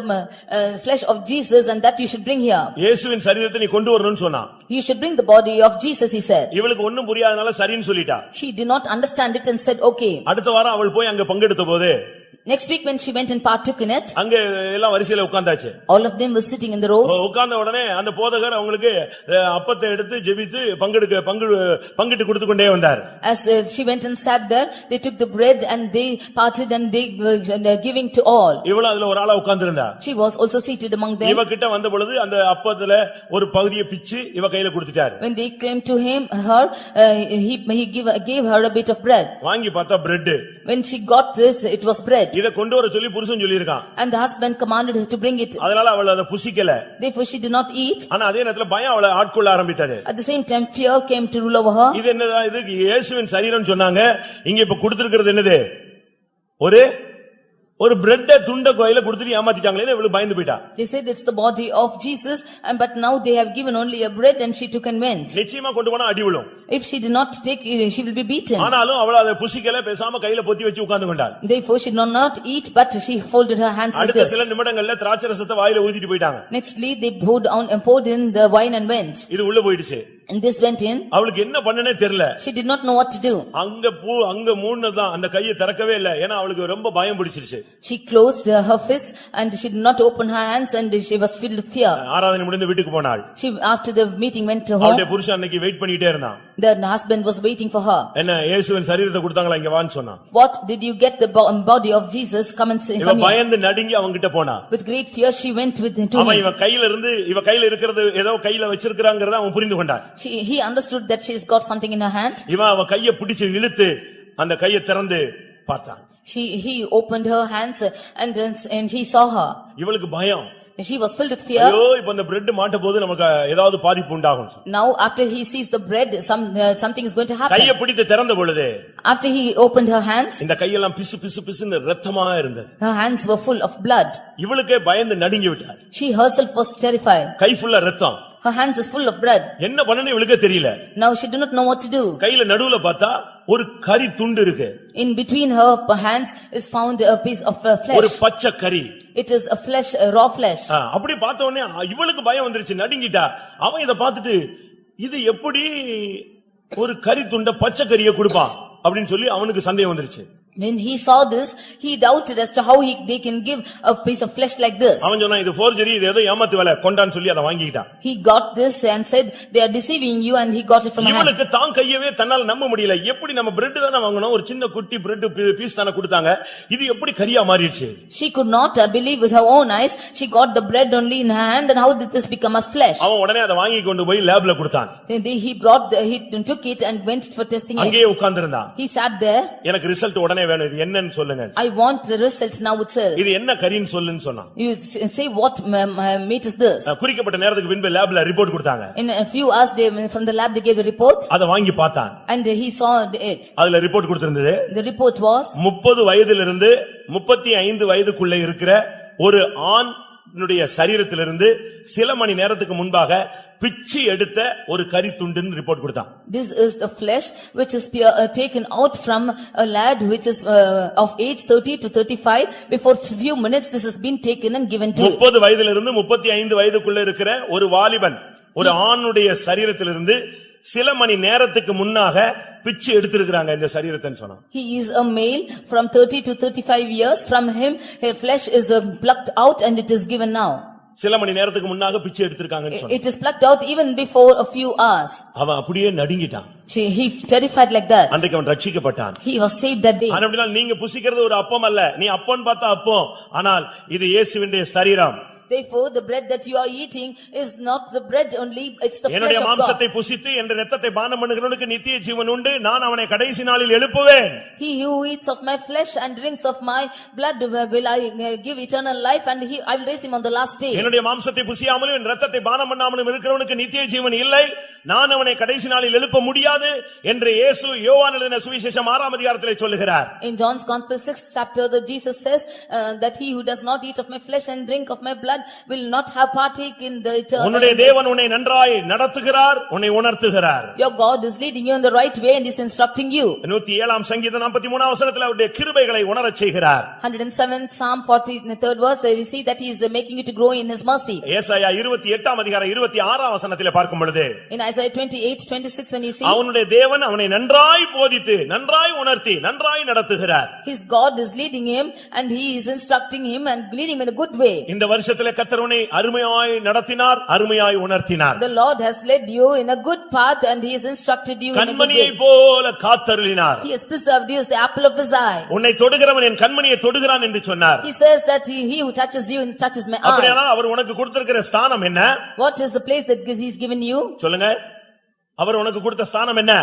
flesh of Jesus and that you should bring here. இயேசுவின் சரீரத்தை நீ கொண்டு வரணும்னு சொன்னான். You should bring the body of Jesus, he said. இவளுக்கு ஒண்ணும் புரியாதனால சரின்னு சொல்லிட்டா. She did not understand it and said okay. அடுத்த வாரம் அவள் போய் அங்க பங்கெடுத்த போது Next week when she went and partook in it, அங்க எல்லாம் வரிசையில உட்கார்ந்தாச்சு. all of them were sitting in the rows. உட்கார்ந்த உடனே அந்த போதகர் அவங்களுக்கு அப்பத்தை எடுத்து ஜெபித்து பங்கிட்டு கொடுத்து கொண்டே வந்தார். As she went and sat there, they took the bread and they parted and they were giving to all. இவளும் அதுல ஒரு ஆளா உட்கார்ந்திருந்தா. She was also seated among them. இவ கிட்ட வந்த பொழுது அந்த அப்பத்துல ஒரு பகுதியை பிச்சு இவ கையில கொடுத்துட்டார். When they came to her, he gave her a bit of bread. வாங்கி பார்த்தா bread. When she got this, it was bread. இத கொண்டு வர சொல்லி புருஷன் சொல்லி இருக்கான். And the husband commanded her to bring it. அதனால அவள் அத புசிக்கல. Therefore she did not eat. ஆனா அதே நேரத்துல பயம் அவளை ஆட்கொள்ள ஆரம்பித்தது. At the same time fear came to rule over her. இது என்னடா இது இயேசுவின் சரீரம் சொன்னாங்க. இங்க இப்ப கொடுத்திருக்கிறது என்னது? ஒரு பிரெட் துண்ட கையில கொடுத்துட்டு ஏமாத்திட்டாங்களே இவளு பயந்து போயிட்டா. They said it's the body of Jesus and but now they have given only a bread and she took and went. நிச்சயமா கொண்டு போனா அடி விழும். If she did not take it, she will be beaten. ஆனாலும் அவள் அதை புசிக்கல பேசாம கையில பொத்தி வச்சு உட்கார்ந்து கொண்டாள். Therefore she did not eat but she folded her hands like அடுத்த this. சில நிமிடங்கள்ல திராட்சரசத்தை வாயில ஊத்திட்டு போயிட்டாங்க. Nextly they poured in the wine and went. இது உள்ள போயிடுச்சு. And this went in. அவளுக்கு என்ன பண்ணனே தெரியல. She did not know what to do. அங்க மூடுனதான் அந்த கையை திறக்கவே இல்ல. ஏன்னா அவளுக்கு ரொம்ப பயம் பிடிச்சிருச்சு. She closed her fist and she did not open her hands and she was filled with fear. ஆராதனை முடிந்து வீட்டுக்கு போனாள். She after the meeting went to home. அவளுடைய புருஷன் அன்னைக்கு வெயிட் பண்ணிட்டே இருந்தான். The husband was waiting for her. என்ன இயேசுவின் சரீரத்தை கொடுத்தாங்களா இங்க வான்னு சொன்னான். What did you get the body of Jesus? Come and see. இவ பயந்து நடுங்கி அவங்கிட்ட போனா. With great fear she went with him to him. அவன் இவ கையில இருக்கிறது ஏதோ கையில வச்சிருக்காங்கறத அவன் புரிந்து கொண்டான். He understood that she's got something in her hand. இவன் அவ கையை பிடிச்சு இழுத்து அந்த கையை திறந்து பார்த்தான். He opened her hands and he saw her. இவளுக்கு பயம். She was filled with fear. ஐயோ இப்ப அந்த பிரெட் மாட்ட போது நமக்கு ஏதாவது பாதிப்பு உண்டாகும். Now after he sees the bread something is going to happen. கையை பிடித்து திறந்த பொழுது After he opened her hands, இந்த கையெல்லாம் பிசுன்னு ரத்தமா இருந்தது. her hands were full of blood. இவளுக்கே பயந்து நடுங்கி விட்டாள். She herself was terrified. கை ஃபுல்லா ரத்தம். Her hands is full of blood. என்ன பண்ணனே இவளுக்கே தெரியல. Now she did not know what to do. கையில நடுவுல பார்த்தா ஒரு கரி துண்டு இருக்கு. In between her hands is found a piece of flesh. ஒரு பச்சை கரி. It is a flesh, a raw flesh. அப்படி பார்த்த உடனே இவளுக்கு பயம் வந்துருச்சு, நடுங்கிட்டா. அவன் இத பார்த்துட்டு இது எப்படி ஒரு கரி துண்ட பச்சை கரியை கொடுப்பான் அப்படின்னு சொல்லி அவனுக்கு சந்தேகம் வந்துருச்சு. When he saw this, he doubted as to how they can give a piece of flesh like this. அவன் சொன்னா இது forgery, இது ஏதோ ஏமாத்து வேலை கொண்டான்னு சொல்லி அதை வாங்கிட்டான். He got this and said they are deceiving you and he got it from her. இவளுக்கு தான் கையவே தன்னால நம்ப முடியல. எப்படி நம்ம பிரெட் தான வாங்கணும், ஒரு சின்ன குட்டி பிரெட் பீஸ் தான கொடுத்தாங்க, இது எப்படி கரியா மாறிடுச்சு? She could not believe with her own eyes. She got the bread only in her hand and how did this become a flesh? அவன் உடனே அதை வாங்கி கொண்டு போய் லேப்ல கொடுத்தான். He took it and went for testing it. அங்கேயே உட்கார்ந்திருந்தான். He sat there. எனக்கு ரிசல்ட் உடனே வேணும், இது என்னன்னு சொல்லுங்க. I want the result now itself. இது என்ன கரின்னு சொல்லுன்னு சொன்னான். You say what meat is this? குறிக்கப்பட்ட நேரத்துக்கு பின்பு லேப்ல ரிப்போர்ட் கொடுத்தாங்க. In a few hours they from the lab they gave the report. அதை வாங்கி பார்த்தான். And he saw it. அதுல ரிப்போர்ட் கொடுத்திருந்தது. The report was 30 வயதிலிருந்து 35 வயதுக்குள்ள இருக்கிற ஒரு ஆணுடைய சரீரத்திலிருந்து சில மணி நேரத்துக்கு முன்பாக பிச்சி எடுத்த ஒரு கரி துண்டுன்னு ரிப்போர்ட் கொடுத்தான். This is the flesh which is taken out from a lad which is of age 30 to 35. Before few minutes this has been taken and given to 30 வயதிலிருந்து 35 வயதுக்குள்ள இருக்கிற ஒரு வாலிபன் ஒரு ஆணுடைய சரீரத்திலிருந்து சில மணி நேரத்துக்கு முன்னாக பிச்சு எடுத்திருக்காங்க இந்த சரீரத்தைன்னு சொன்னான். He is a male from 30 to 35 years. From him his flesh is plucked out and it is given now. சில மணி நேரத்துக்கு முன்னாக பிச்சு எடுத்திருக்காங்கன்னு சொன்னான். It is plucked out even before a few hours. அவன் அப்படியே நடுங்கிட்டான். He terrified like that. அன்றைக்கு அவன் ரட்சிக்கப்பட்டான். He was saved that day. அப்படினா நீங்க புசிக்கிறது ஒரு அப்பம் அல்ல, நீ அப்பம் பார்த்தா அப்பம், ஆனால் இது இயேசுவின் சரீரம். Therefore the bread that you are eating is not the bread only, it's the flesh என்னுடைய of God. மாம்சத்தை புசித்து என்ற இரத்தத்தை பானம் பண்ணுகிறவனுக்கு நித்திய ஜீவன் உண்டு, நான் அவனை கடைசி நாளில் எழுப்புவேன். He who eats of my flesh and drinks of my blood will I give eternal life, and I will raise him on the last day. என்னுடைய மாம்சத்தை புசியாமலும் என் இரத்தத்தை பானம் பண்ணாமலும் இருக்கிறவனுக்கு நித்திய ஜீவன் இல்லை, நான் அவனை கடைசி நாளில் எழுப்ப முடியாது என்று இயேசு யோவான் எழுதின சுவிசேஷம் 6ஆம் அதிகாரத்திலே சொல்லுகிறார். In John's Gospel 6th chapter, Jesus says that he who does not eat of my flesh and drink of my blood will not have partake in the eternal. உன்னுடைய தேவன் உன்னை நன்றாய் நடத்துகிறார், உன்னை உணர்த்துகிறார். Your God is leading you in the right way and is instructing you. 107ஆம் சங்கீதம் 43ஆம் வசனத்தில் அவருடைய கிருபைகளை உணரச் செய்கிறார். 107th Psalm 43rd verse, we see that he is making you to grow in his mercy. ஏசாயா 28ஆம் அதிகாரம் 26ஆம் வசனத்திலே பார்க்கும் பொழுது In Isaiah 28:26 when you see அவனுடைய தேவன் அவனை நன்றாய் போதித்து நன்றாய் உணர்த்தி நன்றாய் நடத்துகிறார். his God is leading him and he is instructing him and leading him in a good way. இந்த வருஷத்திலே கர்த்தர் உன்னை அருமையாய் நடத்தினார், அருமையாய் உணர்த்தினார். The Lord has led you in a good path and he has instructed you in a good கண்மணியை way. போல காத்தருளினார். He has preserved you as the apple of his eye. உன்னை தொடுகிறவன் என் கண்மணியை தொடுகிறான் என்று சொன்னார். He says that he who touches you touches my eye. அப்படியானால் அவர் உனக்கு கொடுத்திருக்கிற ஸ்தானம் என்ன? What is the place that he has given you? சொல்லுங்க. அவர் உனக்கு கொடுத்த ஸ்தானம் என்ன?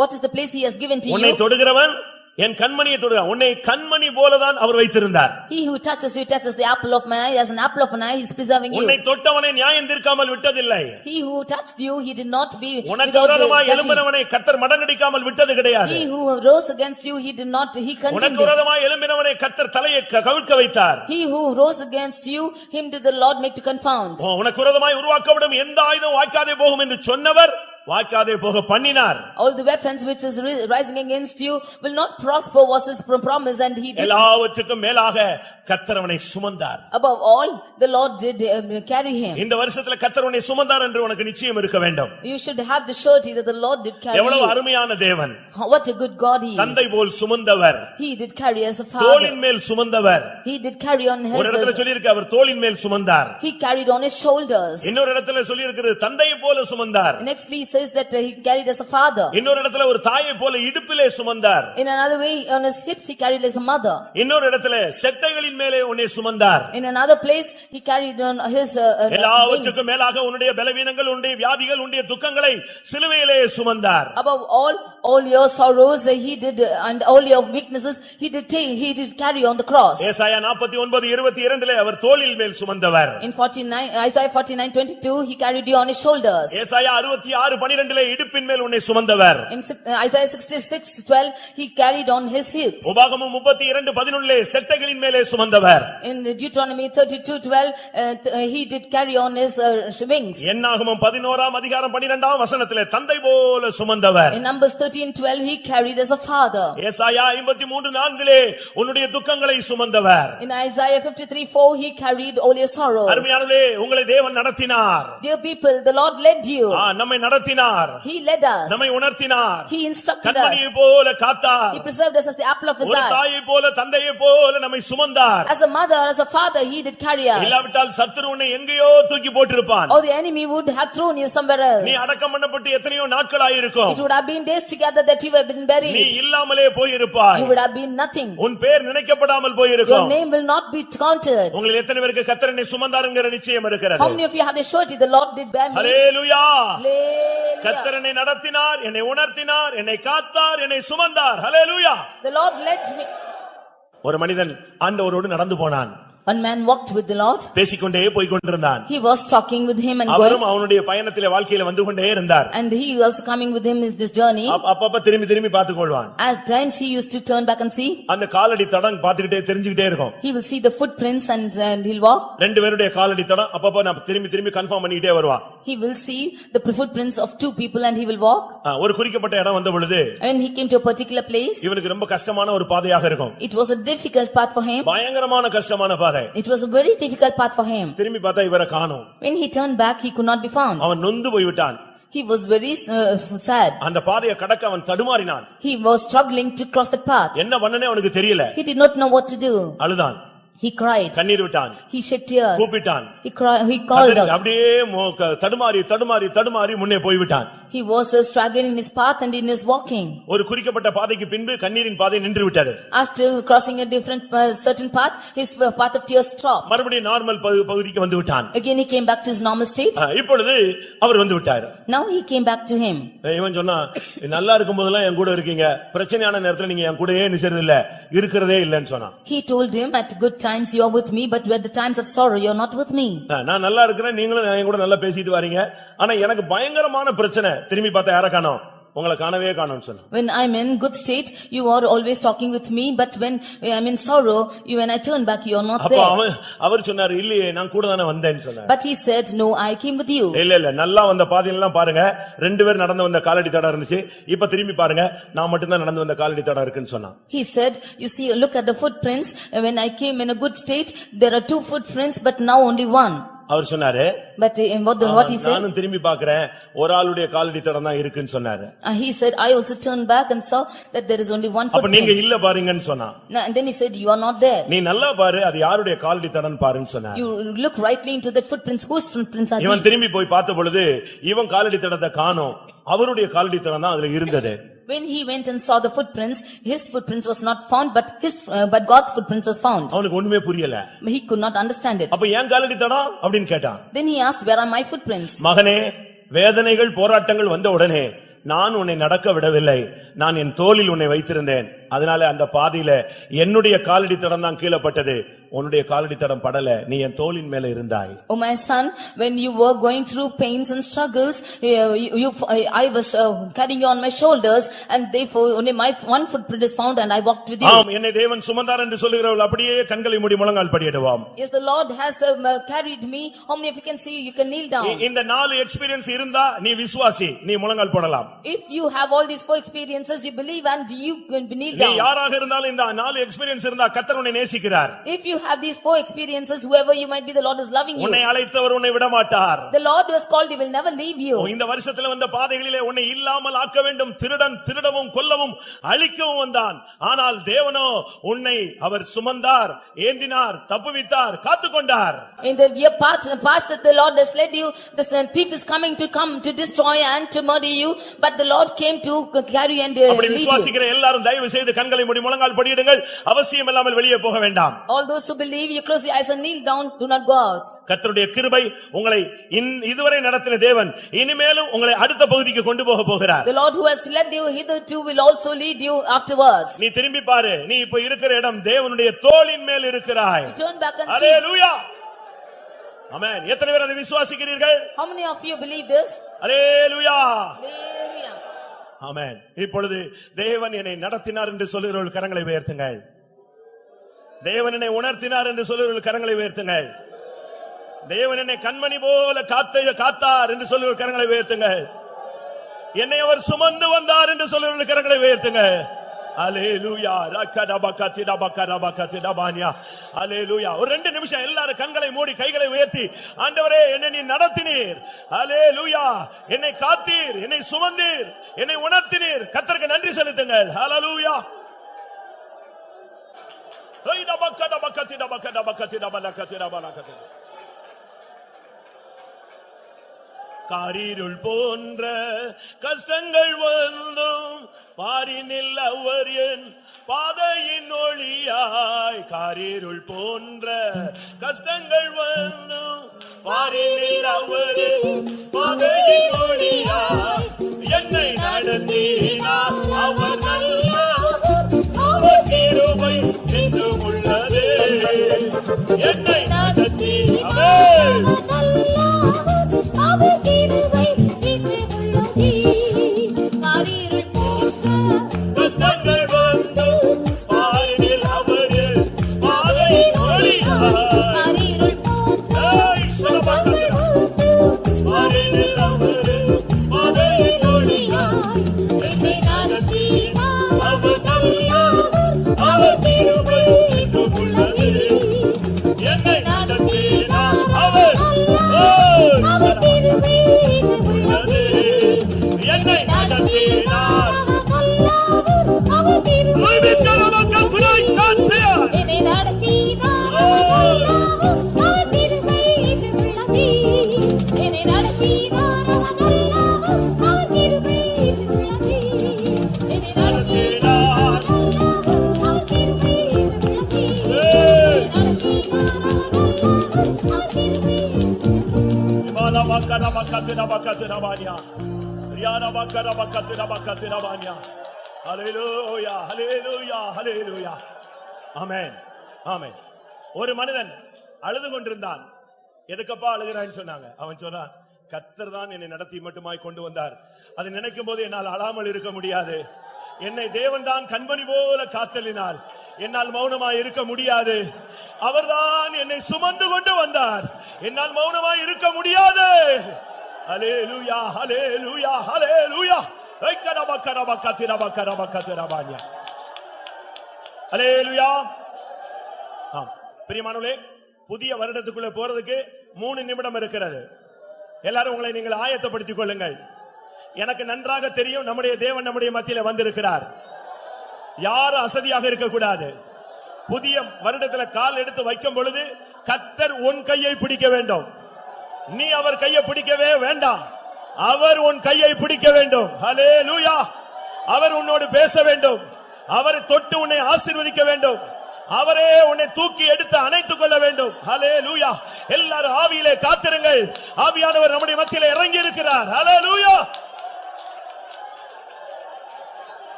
What is the place he has given to உன்னை you? தொடுகிறவன் என் கண்மணியை தொடுகிறான். உன்னை கண்மணி போலதான் அவர் வைத்திருந்தார். He who touches you touches the apple of my eye. As an apple of an eye, he is preserving you. உன்னை தொட்டவனை நியாயம் தீர்க்காமல் விட்டதில்லை. He who touched you, he did not be உனக்கு without விரோதமாய் judging. எழும்பினவனை கர்த்தர் மடங்கடிக்காமல் விட்டது கிடையாது. He who rose against you, he did not, he condemned உனக்கு him. விரோதமாய் எழும்பினவனை கர்த்தர் தலையை கவிழ்க்க வைத்தார். He who rose against you, him did the Lord make to confound. உனக்கு விரோதமாய் உருவாக்கப்படும் எந்த ஆயுதம் வாய்க்காதே போகும் என்று சொன்னவர் வாய்க்காதே போக பண்ணினார். All the weapons which is rising against you will not prosper was his promise, and he did. எல்லாவற்றுக்கும் மேலாக கர்த்தர் அவனை சுமந்தார். Above all, the Lord did carry him. இந்த வருஷத்துல கர்த்தர் உன்னை சுமந்தார் என்று உனக்கு நிச்சயம் இருக்க வேண்டும். You should have the surety that the Lord did carry எவ்வளவு you. அருமையான தேவன். What a good God he is. தந்தை போல் சுமந்தவர். He did carry as a father. தோளின் மேல் சுமந்தவர். He did carry on ஒரு இடத்துல his. சொல்லி இருக்கு அவர் தோளின் மேல் சுமந்தார். He carried on his shoulders. இன்னொரு இடத்துல சொல்லி இருக்கிறது தந்தையை போல சுமந்தார். Nextly, he says that he carried as a father. இன்னொரு இடத்துல ஒரு தாயை போல இடுப்பிலே சுமந்தார். In another way, on his hips, he carried as a mother. இன்னொரு இடத்துல செட்டைகளின் மேலே உன்னை சுமந்தார். In another place, he carried on his wings. எல்லாவற்றுக்கும் மேலாக உன்னுடைய பலவீனங்கள், உன்னுடைய வியாதிகள், உன்னுடைய துக்கங்களை சிலுவையிலே சுமந்தார். Above all your sorrows, he did, and all your weaknesses, he did carry on the cross. ஏசாயா 49:22 அவர் தோளில் மேல் சுமந்தவர். In Isaiah 49:22, he carried you on his shoulders. ஏசாயா 66:12 இடுப்பின் மேல் உன்னை சுமந்தவர். In Isaiah 66:12, he carried on his hips. உபாகமம் 32:11 செட்டைகளின் மேலே சுமந்தவர். In Deuteronomy 32:12, he did carry on his wings. என்னாகமம் 11ஆம் அதிகாரம் 12ஆம் வசனத்திலே தந்தை போல சுமந்தவர். In Numbers 13:12, he carried as a father. ஏசாயா 53:4 உன்னுடைய துக்கங்களை சுமந்தவர். In Isaiah 53:4, he carried all your sorrows. அருமையானதே, உங்களை தேவன் நடத்தினார். Dear people, the Lord led you. நம்மை நடத்தினார். He led us. நம்மை உணர்த்தினார். He instructed கண்மணியை us. போல காத்தார். He preserved us as the apple of his ஒரு eye. தாயை போல தந்தையை போல நம்மை சுமந்தார். As a mother, as a father, he did carry us. இல்லாவிட்டால் சத்துரு உன்னை எங்கேயோ தூக்கி போட்டிருப்பான். Or the enemy would have thrown you somewhere else. நீ அடக்கம் பண்ணப்பட்டு எத்தனையோ நாட்கள் ஆயிருக்கும். It would have been days together that you have been buried. நீ இல்லாமலே போயிருப்பாய். You would have been nothing. உன் பேர் நினைக்கப்படாமல் Your போயிருக்கும். name will not be counted. உங்களில் எத்தனை பேருக்கு கர்த்தர் என்னை சுமந்தாருங்கிற நிச்சயம் இருக்கிறது? How many of you have the surety the Lord did bear me? Hallelujah. Hallelujah. கர்த்தர் என்னை நடத்தினார், என்னை உணர்த்தினார், என்னை காத்தார், என்னை சுமந்தார். ஹல்லேலூயா. The Lord led me. ஒரு மனிதன் ஆண்டவரோடு நடந்து போனான். One man walked with the Lord. பேசிக்கொண்டே போய் கொண்டிருந்தான். He was talking with him and அவரும் going. அவனுடைய பயணத்திலே வாழ்க்கையில வந்து கொண்டே இருந்தார். And he also coming with him is this journey. அப்பப்ப திரும்பி திரும்பி பார்த்து கொள்வான். At times he used to turn back and see. அந்த காலடி தடம் பார்த்துக்கிட்டே தெரிஞ்சுக்கிட்டே இருக்கும். He will see the footprints and he'll walk. ரெண்டு பேருடைய காலடி தடம் அப்பப்ப நான் திரும்பி திரும்பி கன்ஃபார்ம் பண்ணிக்கிட்டே வருவான். He will see the footprints of two people and he will walk. ஒரு குறிக்கப்பட்ட இடம் வந்த பொழுது When he came to a particular place, இவனுக்கு ரொம்ப கஷ்டமான ஒரு பாதையாக இருக்கும். it was a difficult path for him. பயங்கரமான கஷ்டமான பாதை. It was a very difficult path for him. திரும்பி பார்த்தா இவரை காணோம். When he turned back, he could not be found. அவன் நொந்து போய்விட்டான். He was very sad. அந்த பாதையை கடக்க அவன் தடுமாறினான். He was struggling to cross the path. என்ன பண்ணனே அவனுக்கு தெரியல. He did not know what to do. அழுதான். He cried. கண்ணீர் விட்டான், He shed tears. கூப்பிட்டான், He called out. அப்படியே தடுமாறி முன்னே போய்விட்டான். He was struggling in his path and in his walking. ஒரு குறிக்கப்பட்ட பாதைக்கு பின்பு கண்ணீரின் பாதை நின்று விட்டது. After crossing a different certain path, his path of tears stopped. மறுபடியும் நார்மல் பகுதிக்கு வந்து விட்டான். Again he came back to his normal state. இப்பொழுது அவர் வந்து விட்டார். Now he came back to him. இவன் சொன்னா, நல்லா இருக்கும்போதெல்லாம் என் கூட இருக்கீங்க, பிரச்சனையான நேரத்துல நீங்க என் கூடயே நிக்கிறது இல்ல, இருக்கிறதே இல்லன்னு சொன்னான். He told him, at good times you are with me, but at the times of sorrow you are not with me. நான் நல்லா இருக்கிறேன், நீங்களும் என் கூட நல்லா பேசிட்டு வரீங்க, ஆனா எனக்கு பயங்கரமான பிரச்சனை, திரும்பி பார்த்தா யார காணோம், உங்களை காணவே காணோம்னு சொன்னான். When I'm in good state, you are always talking with me, but when I'm in sorrow, when I turn back, you are not அப்ப there. அவர் சொன்னார், இல்லையே நான் கூட தானே வந்தேன்னு சொன்னார். But he said, no, I came with you. இல்ல நல்லா வந்த பாதையெல்லாம் பாருங்க, ரெண்டு பேர் நடந்து வந்த காலடி தடம் இருந்துச்சு, இப்ப திரும்பி பாருங்க, நான் மட்டும் தான் நடந்து வந்த காலடி தடம் இருக்குன்னு சொன்னான். He said, you see, look at the footprints. When I came in a good state, there are 2 footprints, but now only 1. அவர் சொன்னாரு, But what he said? நானும் திரும்பி பார்க்கிறேன், ஒரு ஆளுடைய காலடி தடம் தான் இருக்குன்னு சொன்னாரு. He said, I also turned back and saw that there is only 1 அப்ப நீங்க footprint. இல்ல பாருங்கன்னு சொன்னா. And then he said, you are not there. நீ நல்லா பாரு, அது யாருடைய காலடி தடம்னு பாருன்னு சொன்னார். You look rightly into the footprints. Whose footprints are இவன் these? திரும்பி போய் பார்த்த பொழுது இவன் காலடி தடத்தை காணோம், அவருடைய காலடி தடம் தான் அதுல இருந்தது. When he went and saw the footprints, his footprints was not found, but God's footprints was found. அவனுக்கு ஒண்ணுமே புரியல. He could not understand it. அப்ப ஏன் காலடி தடம் அப்படின்னு கேட்டான். Then he asked, where are my footprints? மகனே, வேதனைகள் போராட்டங்கள் வந்த உடனே நான் உன்னை நடக்க விடவில்லை, நான் என் தோளில் உன்னை வைத்திருந்தேன், அதனால அந்த பாதையில என்னுடைய காலடி தடம் தான் கீழப்பட்டது, உன்னுடைய காலடி தடம் படல, நீ என் தோளின் மேல இருந்தாய். Oh my son, when you were going through pains and struggles, I was carrying you on my shoulders, and therefore only my 1 footprint is found, and I walked with you. ஆம், என்னை தேவன் சுமந்தார் என்று சொல்லுகிறவர்கள் அப்படியே கண்களை மூடி முழங்கால் படியிடுவோம். Yes, the Lord has carried me. How many of you can see? You can kneel down. இந்த 4 எக்ஸ்பீரியன்ஸ் இருந்தா நீ விசுவாசி, நீ முழங்கால் போடலாம். If you have all these 4 experiences, you believe and you can kneel நீ down. யாராக இருந்தாலும் இந்த 4 எக்ஸ்பீரியன்ஸ் இருந்தா கர்த்தர் உன்னை நேசிக்கிறார். If you have these 4 experiences, whoever you might be, the Lord is loving you. உன்னை அழைத்தவர் உன்னை விட மாட்டார். The Lord who has called you will never leave you. இந்த வருஷத்துல வந்த பாதைகளிலே உன்னை இல்லாமல் ஆக்க வேண்டும், திருடன் திருடவும் கொல்லவும் அழிக்கவும் வந்தான், ஆனால் தேவனோ உன்னை அவர் சுமந்தார், ஏந்தினார், தப்புவித்தார், காத்துக்கொண்டார். In the year past that the Lord has led you, the thief is coming to destroy and to murder you, but the Lord came to carry and அப்படி lead you. விசுவாசிக்கிற எல்லாரும் தயவு செய்து கண்களை மூடி முழங்கால் படியிடுங்கள், அவசியம் இல்லாமல் வெளியே போக வேண்டாம். All those who believe, you close your eyes and kneel down, do not go out. கர்த்தருடைய கிருபை உங்களை இதுவரை நடத்தின தேவன் இனிமேலும் உங்களை அடுத்த பகுதிக்கு கொண்டு போக போகிறார். The Lord who has led you hitherto will also lead you afterwards. நீ திரும்பி பாரு, நீ இப்ப இருக்கிற இடம் தேவனுடைய தோளின் மேல் இருக்கிறாய். Turn back and see. அல்லேலூயா, ஆமென். எத்தனை பேர் அதை விசுவாசிக்கிறீர்கள்? How many of you believe this? Hallelujah, Hallelujah. ஆமென். இப்பொழுது தேவன் என்னை நடத்தினார் என்று சொல்லுகிறவர்கள் கரங்களை உயர்த்துங்கள். தேவன் என்னை உணர்த்தினார் என்று சொல்லுகிறவர்கள் கரங்களை உயர்த்துங்கள். தேவன் என்னை கண்மணி போல காத்தார் என்று சொல்லுகிறவர்கள் கரங்களை உயர்த்துங்கள். என்னை அவர் சுமந்து வந்தார் என்று சொல்லுகிறவர்கள் கரங்களை உயர்த்துங்கள். அல்லேலூயா, ரக்கடபகதிடபகரபகதிடபானியா. அல்லேலூயா. ஒரு 2 நிமிஷம் எல்லாரும் கண்களை மூடி கைகளை உயர்த்தி, ஆண்டவரே என்னை நீ நடத்தினீர், அல்லேலூயா, என்னை காத்தீர், என்னை சுமந்தீர், என்னை உணர்த்தினீர், கர்த்தருக்கு நன்றி செலுத்துங்கள். அல்லேலூயா. காரிருள் போன்ற கஷ்டங்கள் வந்தும் பாரினில் அவர் என் பாதையின் ஒளியாய். காரிருள் போன்ற கஷ்டங்கள் வந்தும் பாரினில் அவர் என் பாதையின் ஒளியாய். என்னை நடத்தினார் அவர் நல்லவர், அவர் கிருபை என்றும் உள்ளது. என்னை நடத்தினார் கஷ்டங்கள் வந்து பாரினில் அவர் என் பாதையின் ஒளியாய். பாரினில் அவர் என் பாதையின் ஒளியாய். என்னை நடத்தினார் அவர் நல்லவர், அவர் கிருபை என்றும் உள்ளது. என்னை நடத்தினார் அவர் கிருபை என்றும் உள்ளது. என்னை நடத்தினார் என்னை நடத்தினார் Ribakarabakarabakatirabakatirabania. Riyanabakarabakarabakatirabania. Hallelujah, hallelujah, hallelujah. ஆமென், ஆமென். ஒரு மனிதன் அழுது கொண்டிருந்தான். எதுக்கப்பா அழுகிறான்னு சொன்னாங்க. அவன் சொன்னான், கர்த்தர் தான் என்னை நடத்தி மட்டுமாய் கொண்டு வந்தார். அதை நினைக்கும் போது என்னால் அழாமல் இருக்க முடியாது. என்னை தேவன் தான் கண்மணி போல காத்தலினால் என்னால் மௌனமாய் இருக்க முடியாது. அவர்தான் என்னை சுமந்து கொண்டு வந்தார். என்னால் மௌனமாய் இருக்க முடியாது. ஹல்லேலூயா, ஹல்லேலூயா, ஹல்லேலூயா. ஹல்லேலூயா. ஆம் பிரியமானவர்களே, புதிய வருடத்துக்குள்ள போறதுக்கு 3 நிமிடம் இருக்கிறது. எல்லாரும் உங்களை நீங்கள் ஆயத்தப்படுத்திக் கொள்ளுங்கள். எனக்கு நன்றாக தெரியும் நம்முடைய தேவன் நம்முடைய மத்தியில வந்திருக்கிறார். யாரும் அசதியாக இருக்கக்கூடாது. புதிய வருடத்துல கால் எடுத்து வைக்கும் பொழுது கர்த்தர் உன் கையை பிடிக்க வேண்டும். நீ அவர் கையை பிடிக்கவே வேண்டாம். அவர் உன் கையை பிடிக்க வேண்டும். ஹல்லேலூயா. அவர் உன்னோடு பேச வேண்டும். அவரை தொட்டு உன்னை ஆசீர்வதிக்க வேண்டும். அவரே உன்னை தூக்கி எடுத்து அணைத்துக் கொள்ள வேண்டும். ஹல்லேலூயா. எல்லாரும் ஆவியிலே காத்திருங்கள். ஆவியானவர் நம்முடைய மத்தியிலே இறங்கி இருக்கிறார். ஹல்லேலூயா.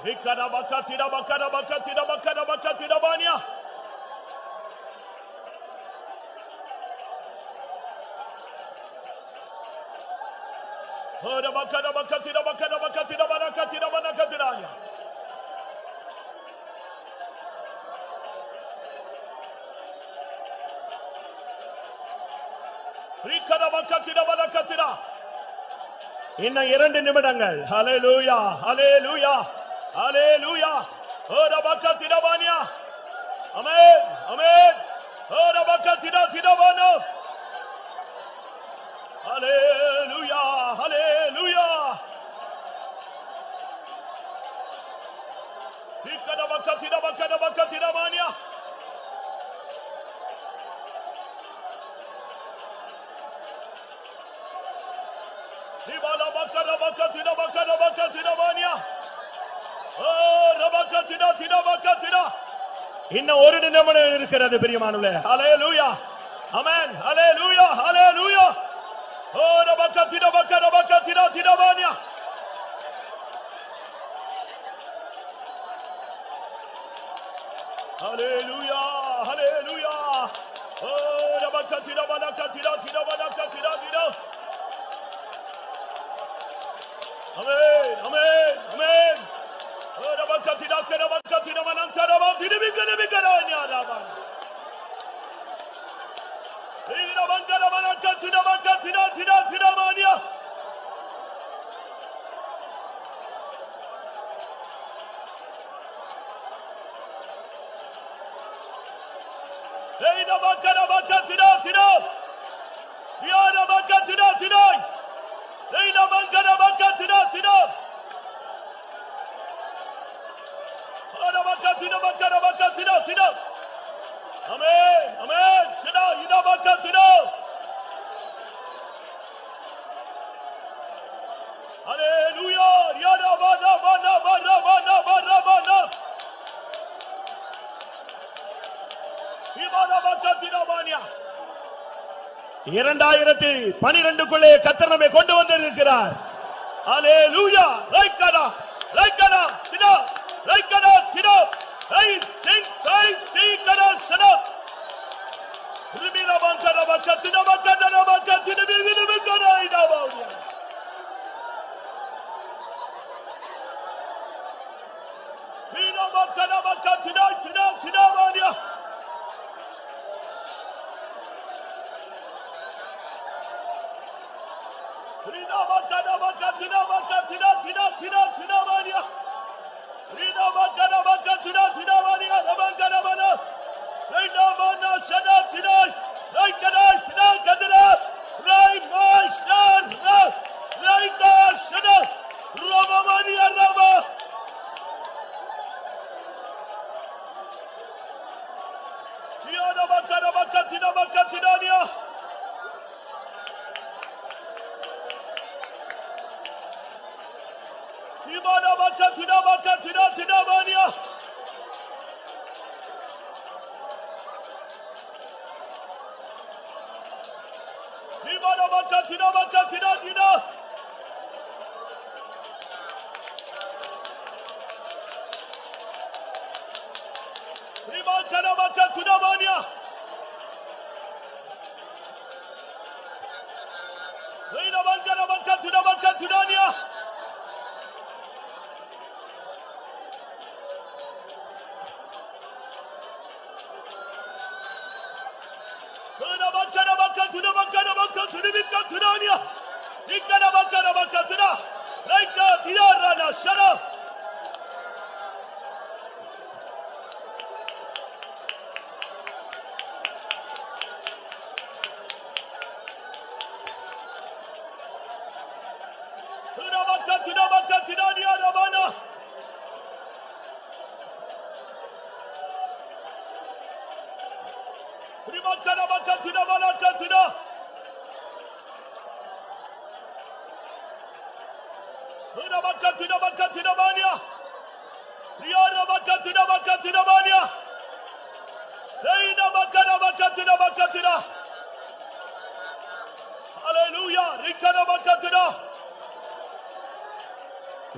Rikarabakatirabakarabakatirabakarabakatirabaania. Orabakarabakarabakatirabakarabakatirabarakatirabanakatirania. Rikarabakatirabarakatira. இன்னும் 2 நிமிடங்கள். ஹல்லேலூயா, ஹல்லேலூயா, ஹல்லேலூயா. ஓரபக்கத்திரபானியா. ஆமென், ஆமென். ஓரபக்கத்திரபானோ. ஹல்லேலூயா, ஹல்லேலூயா. இக்கரபக்கத்திரபானியா. இன்னும் 1 நிமிடம் இருக்கிறது பிரியமானவர்களே. ஹல்லேலூயா, ஆமென், ஹல்லேலூயா, ஹல்லேலூயா. ஓ ரபக்கத்திரபக்கரபக்கத்திரபானியா. ஹல்லேலூயா, ஹல்லேலூயா. ஓ ரபக்கத்திரபக்கத்திரபானியா. Amen, amen, amen. Orabakatira kerabakatira manantaraba diribigarabigaranya raban. Irabangara manakatira bakatira tira tirabania. Irabakara bakatira tira. Yarabakatira tira. Leila mangara bakatira tira. Ora bakatira bakara bakatira tira. Amen, amen. Shida ina bakatira. Hallelujah. Yada bana bana bana bana bana bana. Ibada bakatira bania. 2012க்குள்ளே கர்த்தர் நம்மை கொண்டு வந்திருக்கிறார். ஹல்லேலூயா. ரைக்கடா ரைக்கடா திடா ரைக்கடா திடா ஐ திங்க் ஐ திங்கடா சடா ரிமிலா பங்கரா பக்கத்தினா பக்கதரா பக்கத்தினா பிகினு பிகரா இடாபாவுயா. மீனா பக்கரா பக்கத்தினா திடா திடாவானியா. Rida bakada bakatira bakatira tira tira tira varia. Rida bakada bakatira tira varia. Rabangara bana. Rida bana sada tira. Rai kada tira kadra. Rai master. Rai ka sada. Rama varia rama. Rida bakada bakatira bakatira nia. Ibada bakatira bakatira tira bania.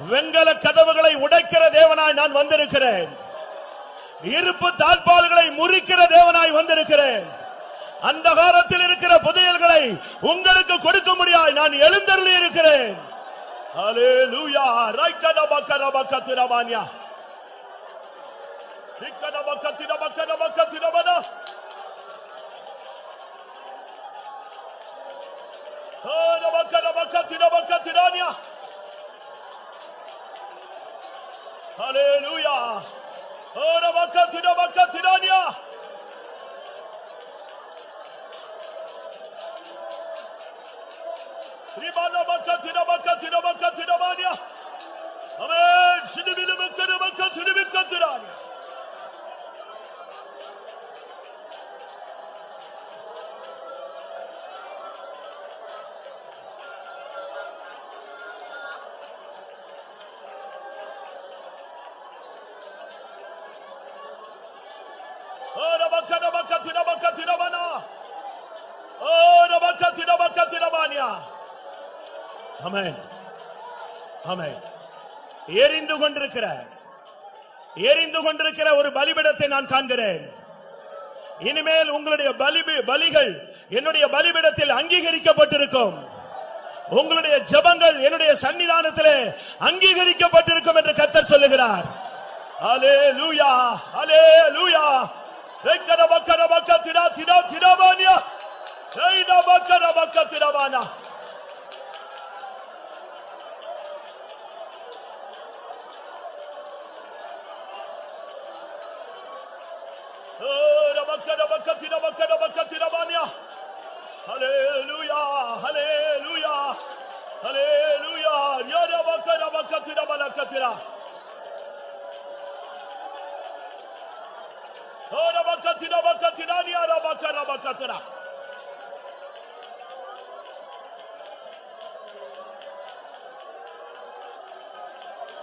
வெங்கல கதவுகளை உடைக்கிற தேவனாய் நான் வந்திருக்கிறேன். இருப்பு தாழ்பால்களை முறிக்கிற தேவனாய் வந்திருக்கிறேன். அந்தகாரத்தில் இருக்கிற புதையல்களை உங்களுக்கு கொடுக்க முடியாது நான் எழுந்தருளி இருக்கிறேன். ஹல்லேலூயா. ரைக்கனபக்கரபக்கத்திரபானியா ரிக்கனபக்கத்திரபக்கரபக்கத்திரபனா ஹோனபக்கரபக்கத்திரபக்கத்திரானியா. ஹல்லேலூயா. ஹோனபக்கத்திரபக்கத்திரானியா. ரிபானபக்கத்திரபக்கத்திரபக்கத்திரபானியா. ஆமென். சிடுவிலுபக்கரபக்கத்திரபக்கத்திரானியா. எரிந்து கொண்டிருக்கிற ஒரு பலிபீடத்தை நான் காண்கிறேன். இனிமேல் உங்களுடைய பலிகள் என்னுடைய பலிபீடத்தில் அங்கீகரிக்கப்பட்டிருக்கும். உங்களுடைய ஜெபங்கள் என்னுடைய சன்னிதானத்திலே அங்கீகரிக்கப்பட்டிருக்கும் என்று கர்த்தர் சொல்லுகிறார். ஹல்லேலூயா. ஹல்லேலூயா. ரெக்கரபக்கரபக்கத்திரா ரெய்டபக்கரபக்கத்திரபானா. Hallelujah, hallelujah, hallelujah. Yarabakara balakatira. Ora bakatira bakatira ni arabakara bakatira.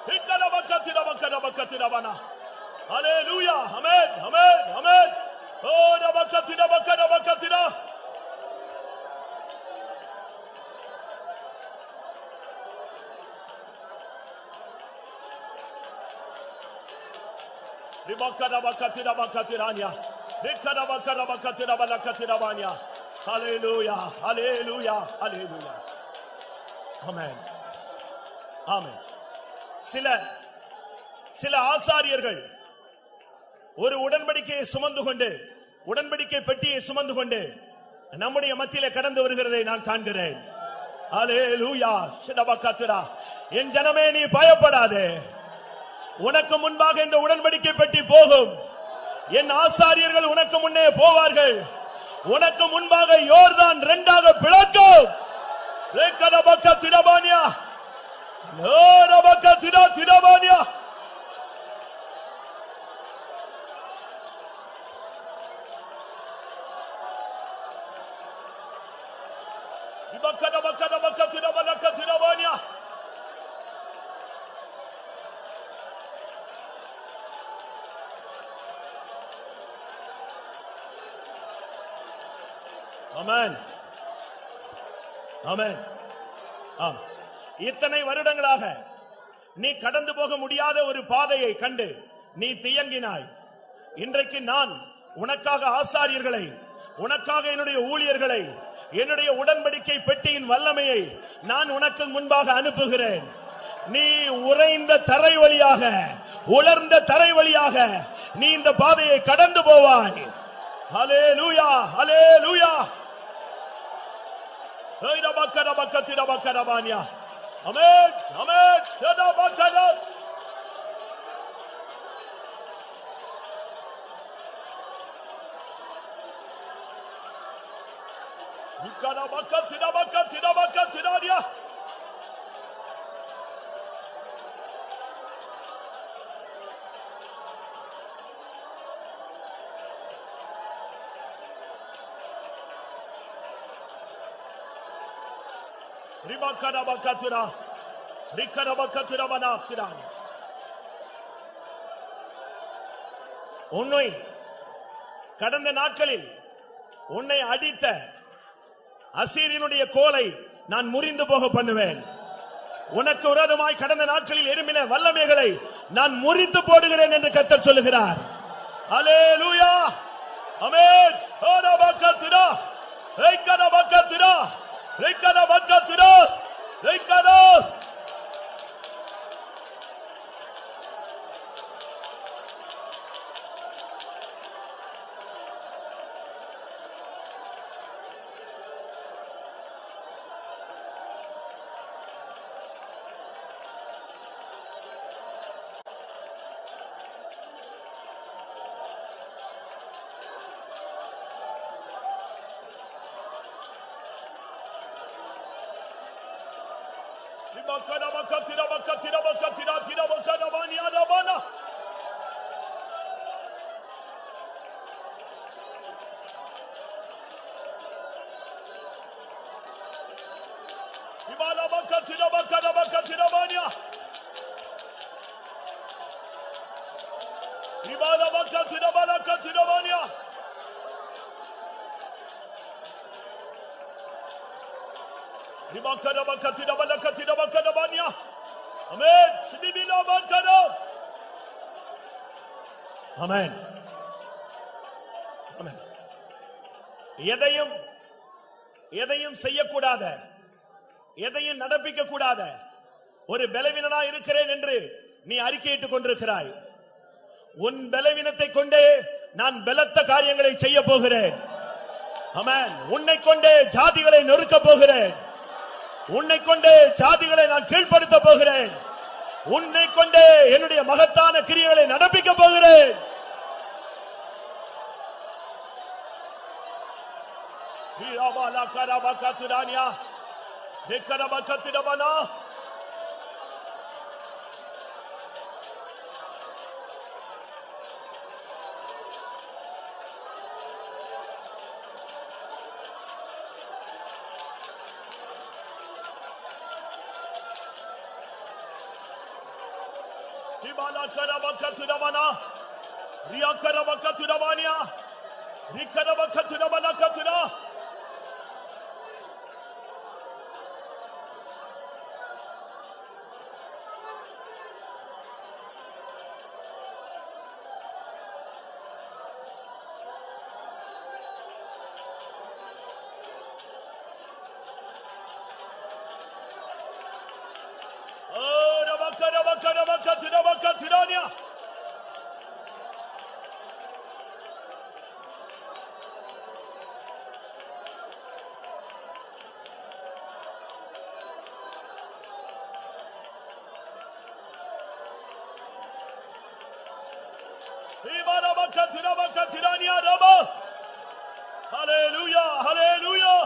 Hikara bakatira bakara bakatira bana. Hallelujah, amen, amen, amen. Ora bakatira bakara bakatira. Hallelujah, hallelujah, hallelujah. Amen. Amen. சில ஆசாரியர்கள் ஒரு உடன்படிக்கையை சுமந்து கொண்டு உடன்படிக்கை பெட்டியை சுமந்து கொண்டு நம்முடைய மத்தியிலே கடந்து வருகிறதை நான் காண்கிறேன். ஹல்லேலூயா. ஷடபக்கத்ரா. என் ஜனமே நீ பயப்படாதே. உனக்கு முன்பாக இந்த உடன்படிக்கை பெட்டி போகும். என் ஆசாரியர்கள் உனக்கு முன்னே போவார்கள். உனக்கு முன்பாக யோர்தான் இரண்டாக பிளக்கும். ரெக்கரபக்கத்திரபானியா. லோரபக்கத்திரபானியா. இபக்கரபக்கத்திரபானியா. Amen. ஆமென். ஆம். இத்தனை வருடங்களாக நீ கடந்து போக முடியாத ஒரு பாதையை கண்டு நீ தியங்கினாய். இன்றைக்கு நான் உனக்காக ஆசாரியர்களை, உனக்காக என்னுடைய ஊழியர்களை, என்னுடைய உடன்படிக்கை பெட்டியின் வல்லமையை நான் உனக்கு முன்பாக அனுப்புகிறேன். நீ உறைந்த தரை வழியாக, உலர்ந்த தரை வழியாக நீ இந்த பாதையை கடந்து போவாய். ஹல்லேலூயா, ஹல்லேலூயா. ஆமென், ஆமென். சதபக்கர திடாடியா. ரிபக்கரபக்கத்திரா ரிக்கரபக்கத்திரபனாப்திரானி. உன்னை கடந்த நாட்களில் உன்னை அடித்த அசீரியனுடைய கோலை நான் முறிந்து போக பண்ணுவேன். உனக்கு விரோதமாய் கடந்த நாட்களில் எருமின வல்லமைகளை நான் முறித்து போடுகிறேன் என்று கர்த்தர் சொல்லுகிறார். அல்லேலூயா, ஆமென். ஓரபக்கத்திரா ரிக்கரபக்கத்திரா ரிக்கரபக்கத்திரா ரிக்கரோ. ஆமென், ஆமென். எதையும் செய்யக்கூடாத, எதையும் நடப்பிக்க கூடாத ஒரு பலவீனனா இருக்கிறேன் என்று நீ அறிக்கையிட்டுக் கொண்டிருக்கிறாய். உன் பலவீனத்தை கொண்டே நான் பலத்த காரியங்களை செய்ய போகிறேன். ஆமென். உன்னை கொண்டே ஜாதிகளை நொறுக்க போகிறேன். உன்னை கொண்டே ஜாதிகளை நான் கீழ்ப்படுத்த போகிறேன். உன்னை கொண்டே என்னுடைய மகத்தான கிரியைகளை நடப்பிக்க போகிறேன். Hallelujah, hallelujah.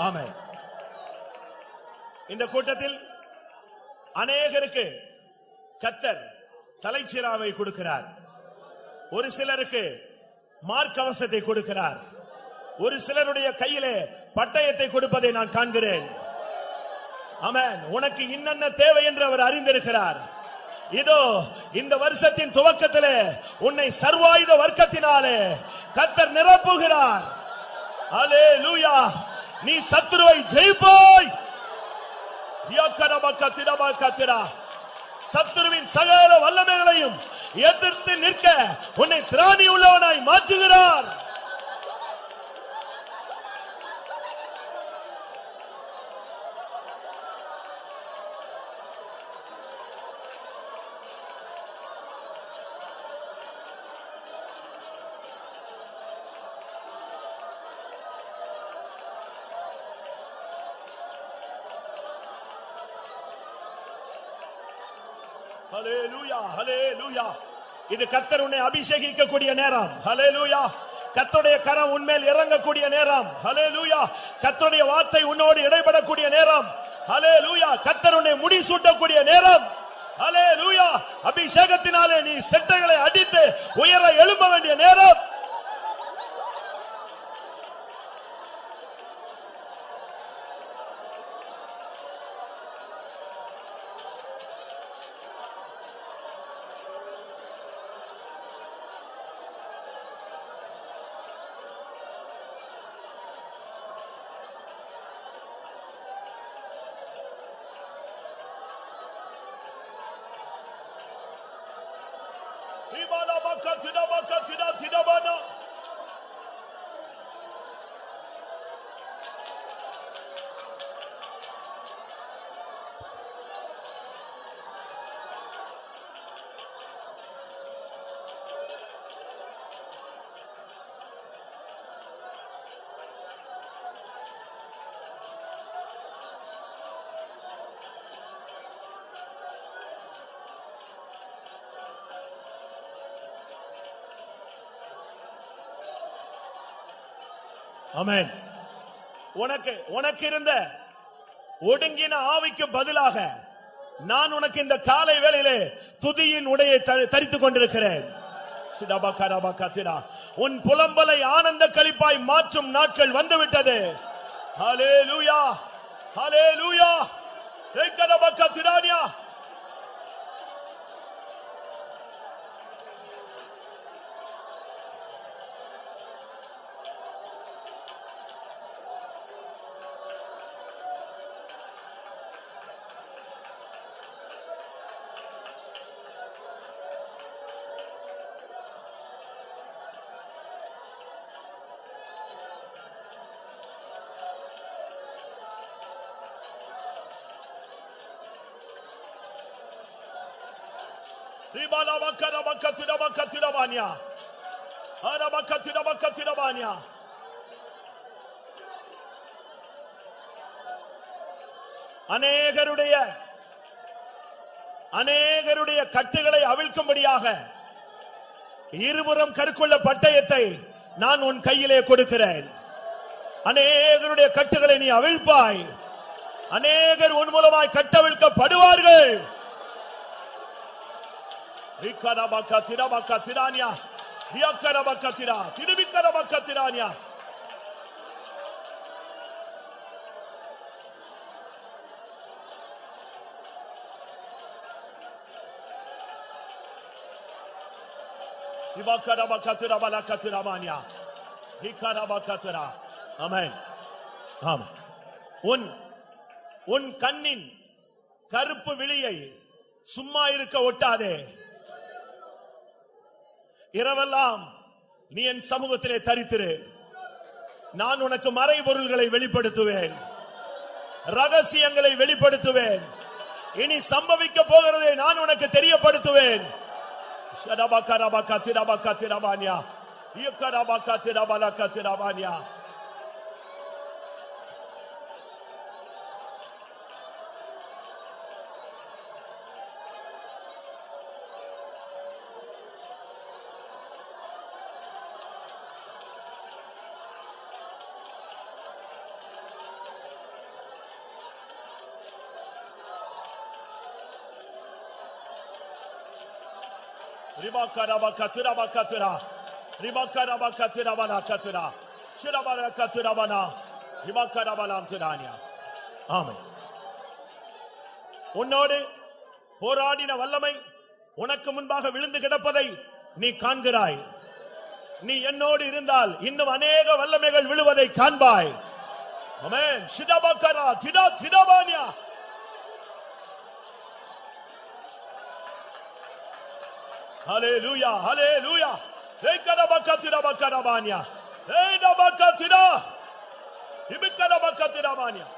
ஆமென். இந்த கூட்டத்தில் அநேகருக்கு கர்த்தர் தலைச்சீராவை கொடுக்கிறார். ஒரு சிலருக்கு மார்க்கவசத்தை கொடுக்கிறார். ஒரு சிலருடைய கையிலே பட்டயத்தை கொடுப்பதை நான் காண்கிறேன். ஆமென். உனக்கு இன்னென்ன தேவை என்று அவர் அறிந்திருக்கிறார். இதோ இந்த வருஷத்தின் துவக்கத்திலே உன்னை சர்வாயுத வர்க்கத்தினாலே கர்த்தர் நிரப்புகிறார். அல்லேலூயா. நீ சத்துருவை ஜெயிப்பாய். சத்துருவின் சகல வல்லமைகளையும் எதிர்த்து நிற்க உன்னை திராணி உள்ளவனாய் மாற்றுகிறார். ஹல்லேலூயா, ஹல்லேலூயா. இது கர்த்தர் உன்னை அபிஷேகிக்கக்கூடிய நேரம். ஹல்லேலூயா. கர்த்தருடைய கரம் உன்மேல் இறங்கக்கூடிய நேரம். ஹல்லேலூயா. கர்த்தருடைய வார்த்தை உன்னோடு இடைபடக்கூடிய நேரம். ஹல்லேலூயா. கர்த்தர் உன்னை முடிசூட்டக்கூடிய நேரம். ஹல்லேலூயா. அபிஷேகத்தினாலே நீ செட்டைகளை அடித்து உயர எழும்ப வேண்டிய நேரம். ஆமென். உனக்கு இருந்த ஒடுங்கின ஆவிக்கு பதிலாக நான் உனக்கு இந்த காலை வேளையிலே துதியின் உடையை தரித்துக் கொண்டிருக்கிறேன். உன் புலம்பலை ஆனந்த களிப்பாய் மாற்றும் நாட்கள் வந்துவிட்டது. ஹல்லேலூயா, ஹல்லேலூயா. ஏகரபகதிரானியா. அநேகருடைய கட்டுகளை அவிழ்க்கும்படியாக இருபுறம் கருக்குள்ள பட்டயத்தை நான் உன் கையிலே கொடுக்கிறேன். அநேகருடைய கட்டுகளை நீ அவிழ்ப்பாய். அநேகர் உன் மூலமாய் கட்டவிழ்க்கப்படுவார்கள். உன் கண்ணின் கருப்பு விழியை சும்மா இருக்க ஒட்டாதே. இரவெல்லாம் நீ என் சமூகத்திலே தரித்திரு. நான் உனக்கு மறைபொருள்களை வெளிப்படுத்துவேன், ரகசியங்களை வெளிப்படுத்துவேன். இனி சம்பவிக்க போகிறதை நான் உனக்கு தெரியப்படுத்துவேன். சிரபரகத்துரபனா இவக்கரபலாம் துரானியா. ஆமென். உன்னோடு போராடின வல்லமை உனக்கு முன்பாக விழுந்து கிடப்பதை நீ காண்கிறாய். நீ என்னோடு இருந்தால் இன்னும் அநேக வல்லமைகள் விழுவதை காண்பாய். ஆமென். சிதபக்கரா திதா திதபானியா. ஹalleluya ஹalleluya. ஏகரபக்கத்திரபக்கரபானியா. ஏடபக்கத்திரா இபிக்கரபக்கத்திரபானியா.